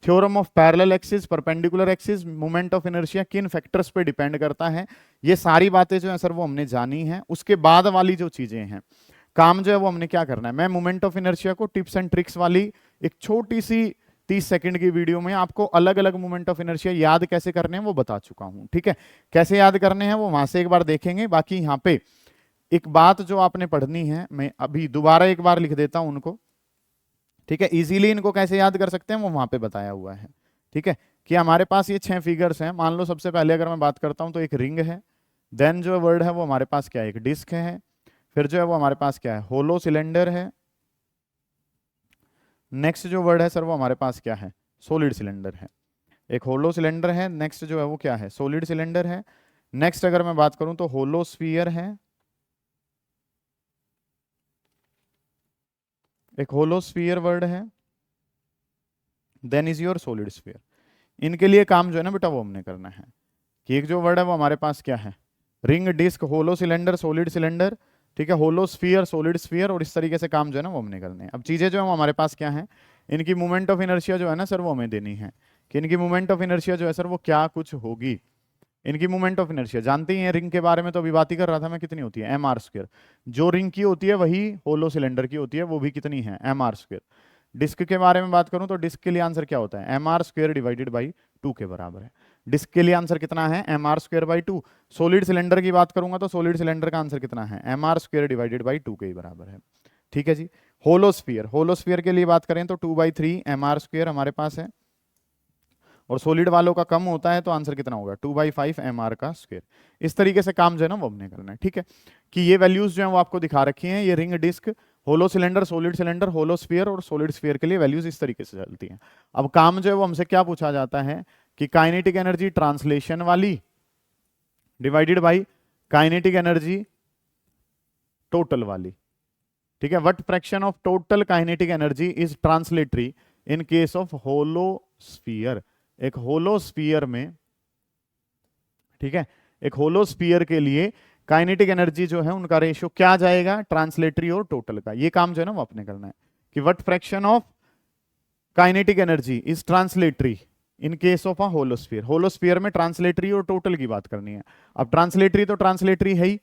theorem of parallel axis, perpendicular axis, moment of inertia किन फैक्टर्स पे डिपेंड करता है, ये सारी बातें जो है सर वो हमने जानी है। उसके बाद वाली जो चीजें हैं, काम जो है वो हमने क्या करना है, मैं मोमेंट ऑफ इनर्शिया को टिप्स एंड ट्रिक्स वाली एक छोटी सी 30 सेकंड की वीडियो में आपको अलग अलग मोमेंट ऑफ इनर्शिया याद कैसे करने हैं वो बता चुका हूं। ठीक है, कैसे याद करने हैं वो वहां से एक बार देखेंगे। बाकी यहाँ पे एक बात जो आपने पढ़नी है, मैं अभी दोबारा एक बार लिख देता हूं उनको। ठीक है, इजीली इनको कैसे याद कर सकते हैं वो वहां पे बताया हुआ है। ठीक है, कि हमारे पास ये 6 फिगर्स हैं। मान लो सबसे पहले अगर मैं बात करता हूं तो एक रिंग है, देन जो वर्ड है वो हमारे पास क्या है, एक डिस्क है, फिर जो है वो हमारे पास क्या है, होलो सिलेंडर है, नेक्स्ट जो वर्ड है सर वो हमारे पास क्या है, सॉलिड सिलेंडर है। एक होलो सिलेंडर है, नेक्स्ट जो है वो क्या है, सॉलिड सिलेंडर है। नेक्स्ट अगर मैं बात करूं तो होलो स्फीयर है, एक होलो स्फीयर वर्ड है, then is your solid sphere. इनके लिए काम जो है ना बेटा वो हमने करना है कि एक जो वर्ड है वो हमारे पास क्या है, ring, disc, hollow cylinder, solid cylinder, ठीक है, होलो स्फीयर, सॉलिड स्फीयर, और इस तरीके से काम जो है ना वो हमने करने हैं। अब चीजें जो है वो हमारे पास क्या है, इनकी मूवमेंट ऑफ इनर्शिया जो है ना सर वो हमें देनी है कि इनकी मूवमेंट ऑफ इनर्शिया जो है सर वो क्या कुछ होगी। इनकी मूवमेंट ऑफ इनर्शिया जानते ही हैं, रिंग के बारे में तो अभी बात ही कर रहा था मैं, कितनी होती है, एम आर स्क्वायर। जो रिंग की होती है वही होलो सिलेंडर की होती है, वो भी कितनी है, एम आर स्क्वायर। डिस्क के बारे में बात करूं तो डिस्क के लिए आंसर क्या होता है, M R square divided by 2 के बराबर है। डिस्क के लिए आंसर कितना है, M R square by 2। Solid cylinder की बात करूंगा तो सॉलिड सिलेंडर का आंसर कितना है, M R square divided by 2 के ही बराबर है। ठीक है जी। होलोस्फीयर, होलोस्फीयर के लिए बात करें तो 2/3 एम आर स्क्वायर हमारे पास है, और सॉलिड वालों का कम होता है तो आंसर कितना होगा, 2/5 एम आर का स्क्वायर। इस तरीके से काम जो है ना वो हमने करना है। ठीक है, कि ये वैल्यूज जो है वो आपको दिखा रखी हैं, ये ring, disc, hollow cylinder, solid cylinder, hollow sphere और सॉलिड स्फीयर के लिए वैल्यूज इस तरीके से चलती हैं। अब काम जो है वो हमसे क्या पूछा जाता है कि काइनेटिक एनर्जी ट्रांसलेशन वाली divided by kinetic energy total वाली। ठीक है, what fraction of total kinetic energy is translatory in case of hollow sphere. एक होलो स्फीयर में, ठीक है, एक होलो स्फीयर के लिए काइनेटिक एनर्जी जो है उनका रेशियो क्या जाएगा, ट्रांसलेटरी और टोटल का। ये काम जो है ना वो अपने करना है कि what fraction of kinetic energy is translatory in case of a hollow sphere. Hollow sphere में ट्रांसलेटरी और टोटल की बात करनी है। अब ट्रांसलेटरी तो ट्रांसलेटरी है ही,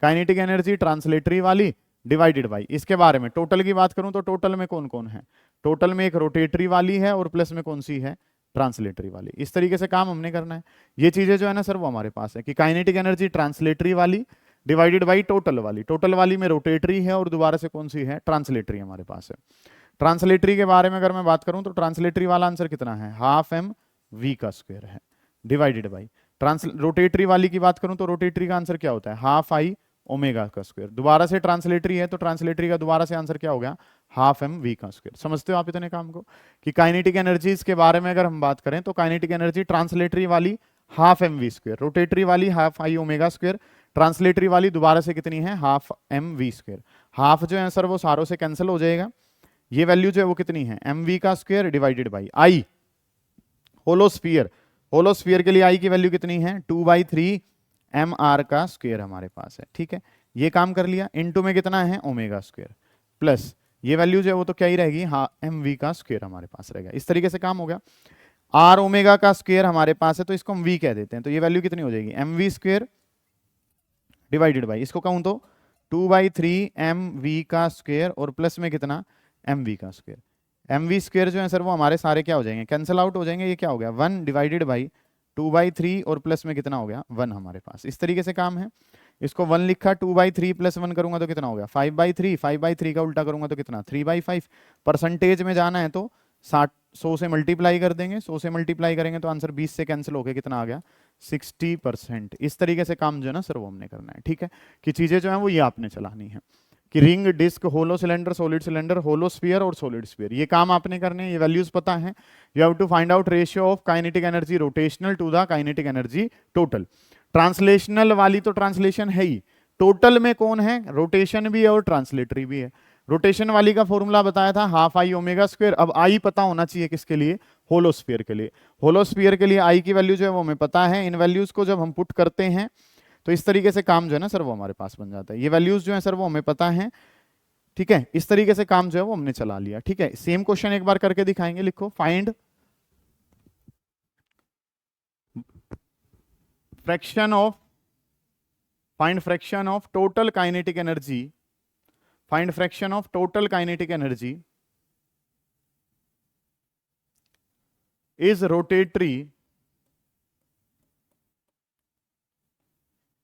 काइनेटिक एनर्जी ट्रांसलेटरी वाली डिवाइडेड बाई, इसके बारे में टोटल की बात करूं तो टोटल में कौन कौन है, टोटल में एक रोटेटरी वाली है और प्लस में कौन सी है, ट्रांसलेटरी वाली। इस तरीके से काम हमने करना है। ये चीजें जो है ना सर वो हमारे पास है कि काइनेटिक एनर्जी ट्रांसलेटरी वाली डिवाइडेड बाई टोटल वाली, टोटल वाली में रोटेटरी है और दोबारा से कौन सी है, ट्रांसलेटरी हमारे पास है। ट्रांसलेटरी के बारे में अगर मैं बात करूं तो ट्रांसलेटरी वाला आंसर कितना है, हाफ एम वी का स्क्वायर है डिवाइडेड बाई। रोटेटरी वाली की बात करूं तो रोटेटरी का आंसर क्या होता है, हाफ आई ओमेगा का स्क्वायर। दोबारा से ट्रांसलेटरी है तो ट्रांसलेटरी का दोबारा से आंसर क्या हो गया, हाफ एम वी का स्क्वायर। समझते हो आप इतने काम को कि काइनेटिक एनर्जीज के बारे में अगर हम बात करें तो काइनेटिक एनर्जी ट्रांसलेटरी वाली half M V square, rotatory वाली half I omega square, translatory वाली दोबारा से कितनी है, half M V square. Half जो है सर वो सारों से कैंसिल हो जाएगा, ये वैल्यू जो है वो कितनी है, एम वी का स्क्वायर डिवाइडेड बाई आई। होलोस्फीयर, होलोस्फीयर के लिए आई की वैल्यू कितनी है, 2/3 एम आर का स्क्वायर हमारे पास है। ठीक है, ये काम कर लिया। इनटू में कितना है, ओमेगा स्क्वायर, प्लस ये वैल्यू जो है वो तो क्या ही रहेगी, हाँ एम वी का स्क्वायर हमारे पास रहेगा। इस तरीके से काम हो गया। आर ओमेगा का स्क्वायर हमारे पास है तो इसको हम वी कह देते हैं, तो ये वैल्यू कितनी हो जाएगी, M V square divided by, इसको कहूं तो 2/3 एम वी का स्क्वायर और प्लस में कितना, एम वी का स्क्वायर। एम वी स्क्वायर जो है सर वो हमारे सारे क्या हो जाएंगे, कैंसिल आउट हो जाएंगे। ये क्या हो गया, 1 डिवाइडेड बाई 2/3 और प्लस में कितना हो गया, 1 हमारे पास। इस तरीके से काम है। इसको 1 लिखा, 2/3 प्लस 1 करूंगा तो कितना हो गया, 5/3, 5/3 का उल्टा करूंगा तो कितना, 3/5। परसेंटेज में जाना है तो 100 से मल्टीप्लाई कर देंगे, 100 से मल्टीप्लाई करेंगे तो आंसर 20 से कैंसिल होकर कितना आ गया, 60%। इस तरीके से काम जो है ना सर वो हमने करना है। ठीक है, कि चीजें जो है वो ये आपने चलानी है कि ring, disc, hollow cylinder, solid cylinder, hollow sphere और सॉलिड स्फीयर, ये काम आपने करने हैं। ये वैल्यूज पता है। You have to find out ratio of kinetic energy rotational to the kinetic energy total. Translational वाली तो ट्रांसलेशन है ही, टोटल में कौन है, रोटेशन भी है और ट्रांसलेटरी भी है। रोटेशन वाली का फॉर्मूला बताया था हाफ आई ओमेगा स्क्वायर। अब आई पता होना चाहिए किसके लिए, होलोस्फीयर के लिए। होलोस्फीयर के लिए आई की वैल्यू जो है वो हमें पता है। इन वैल्यूज को जब हम पुट करते हैं तो इस तरीके से काम जो है ना सर वो हमारे पास बन जाता है। ये वैल्यूज जो है सर वो हमें पता है। ठीक है, इस तरीके से काम जो है वो हमने चला लिया। ठीक है, सेम क्वेश्चन एक बार करके दिखाएंगे। लिखो, find fraction of total kinetic energy, find fraction of total kinetic energy is rotatory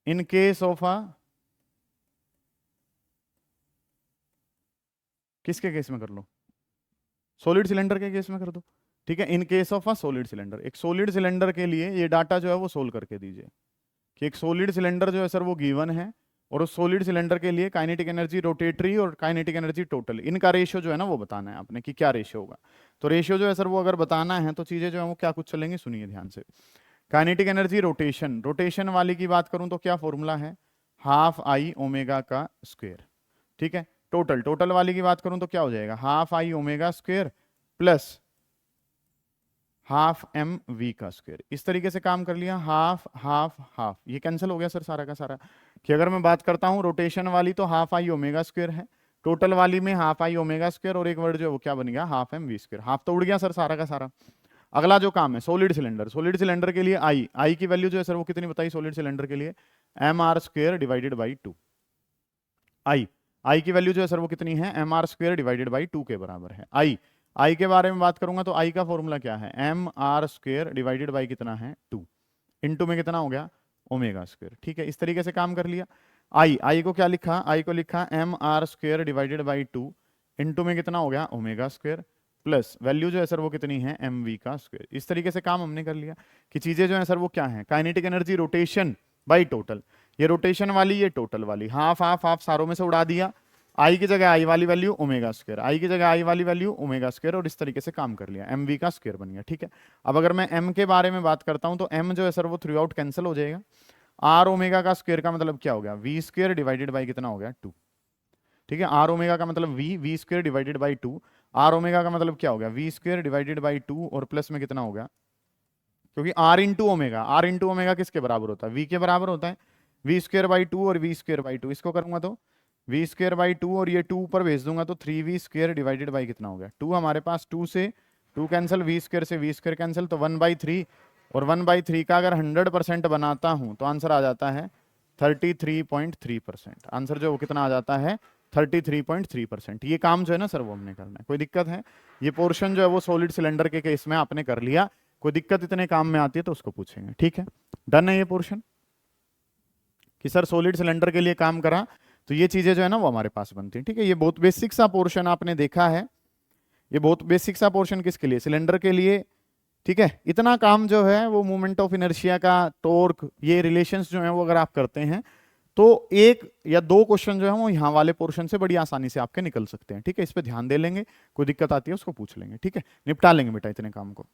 in case of uh, किसके केस में कर लो, सॉलिड सिलेंडर के केस में कर दो। ठीक है, in case of a solid cylinder. एक सॉलिड सिलेंडर के लिए ये डाटा जो है वो सोल्व करके दीजिए कि एक सॉलिड सिलेंडर जो है सर वो गिवन है, और उस सॉलिड सिलेंडर के लिए काइनेटिक एनर्जी रोटेटरी और काइनेटिक एनर्जी टोटल, इनका रेशियो जो है ना वो बताना है आपने कि क्या रेशियो होगा। तो रेशियो जो है सर वो अगर बताना है तो चीजें जो है वो क्या कुछ चलेंगी, सुनिए ध्यान से। काइनेटिक एनर्जी रोटेशन, रोटेशन वाली की बात करूं तो क्या फॉर्मूला है, हाफ आई ओमेगा का स्क्वायर। ठीक है, टोटल, टोटल वाली की बात करूं तो क्या हो जाएगा, half I omega square plus half M V का स्क्वायर। इस तरीके से काम कर लिया, हाफ हाफ हाफ, ये कैंसिल हो गया सर सारा का सारा। कि अगर मैं बात करता हूं रोटेशन वाली तो हाफ आई ओमेगा स्क्वायर है, टोटल वाली में हाफ आई ओमेगा स्क्वायर, और एक वर्ड जो है वो क्या बन गया, half M V square. Half तो उड़ गया सर सारा का सारा। अगला जो काम है सॉलिड सिलेंडर, सॉलिड सिलेंडर के लिए आई की वैल्यू जो है सर वो कितनी बताई सॉलिड सिलेंडर के लिए, M R square divided by 2। I की वैल्यू जो है सर वो कितनी है, M R square divided by 2 के बराबर है। आई के बारे में बात करूंगा तो आई का फॉर्मूला क्या है, M R square divided by कितना है 2, इनटू में कितना हो गया ओमेगा स्क्वायर। ठीक है, इस तरीके से काम कर लिया। आई को क्या लिखा, आई को लिखा M R square divided by 2, into में कितना हो गया ओमेगा स्क्वायर, प्लस वैल्यू जो है सर वो कितनी है एम वी का स्क्वायर। इस तरीके से काम हमने कर लिया कि चीजें जो है सर वो क्या है, kinetic energy rotation by total, ये रोटेशन वाली ये टोटल वाली, हाफ हाफ हाफ सारों में से उड़ा दिया, आई की जगह आई वाली वैल्यू ओमेगा स्क्वायर, आई की जगह आई वाली वैल्यू ओमेगा स्क्वायर, और इस तरीके से काम कर लिया, एम वी का स्क्वायर बन गया। ठीक है, अब अगर मैं एम के बारे में बात करता हूं तो एम जो है सर वो थ्रू आउट कैंसिल हो जाएगा, आर ओमेगा का स्क्वायर का मतलब क्या हो गया, वी स्क्वायर डिवाइडेड बाई कितना हो गया 2। ठीक है, आर ओमेगा का मतलब V square divided by 2, R omega का मतलब क्या हो गया, वी स्क्वायर डिवाइडेड बाई 2, और प्लस में कितना हो गया, क्योंकि आर इंटू ओमेगा किसके बराबर होता है, वी के बराबर होता है, वी स्क्वायर बाई 2 और वी स्क्वायर बाई 2, इसको करूंगा तो वी स्क्वायर बाई 2 और ये 2 ऊपर भेज दूंगा तो 3v स्क्वायर डिवाइडेड बाई कितना हो गया 2, हमारे पास 2 से 2 कैंसिल, वी स्क्वायर से वी स्क्वायर कैंसिल, तो 1/3, और 1/3 का अगर 100% बनाता हूं तो आंसर आ जाता है 33.3%। आंसर जो वो कितना आ जाता है 33.3%। ये काम जो है ना सर वो हमने करना है, कोई दिक्कत है, ये पोर्शन जो है वो सॉलिड सिलेंडर के केस में आपने कर लिया, कोई दिक्कत इतने काम में आती है तो उसको पूछेंगे। ठीक है, डन है ये पोर्शन कि सर सॉलिड सिलेंडर के लिए काम करा तो ये चीजें जो है ना वो हमारे पास बनती हैं। ठीक है, ये बहुत बेसिक सा पोर्शन आपने देखा है, ये बहुत बेसिक सा पोर्शन किसके लिए, सिलेंडर के लिए। ठीक है, इतना काम जो है वो मोमेंट ऑफ इनर्शिया का, टॉर्क, ये रिलेशंस जो है वो अगर आप करते हैं तो 1 या 2 क्वेश्चन जो है वो यहाँ वाले पोर्शन से बड़ी आसानी से आपके निकल सकते हैं। ठीक है, इस पे ध्यान दे लेंगे, कोई दिक्कत आती है उसको पूछ लेंगे। ठीक है, निपटा लेंगे बेटा इतने काम को।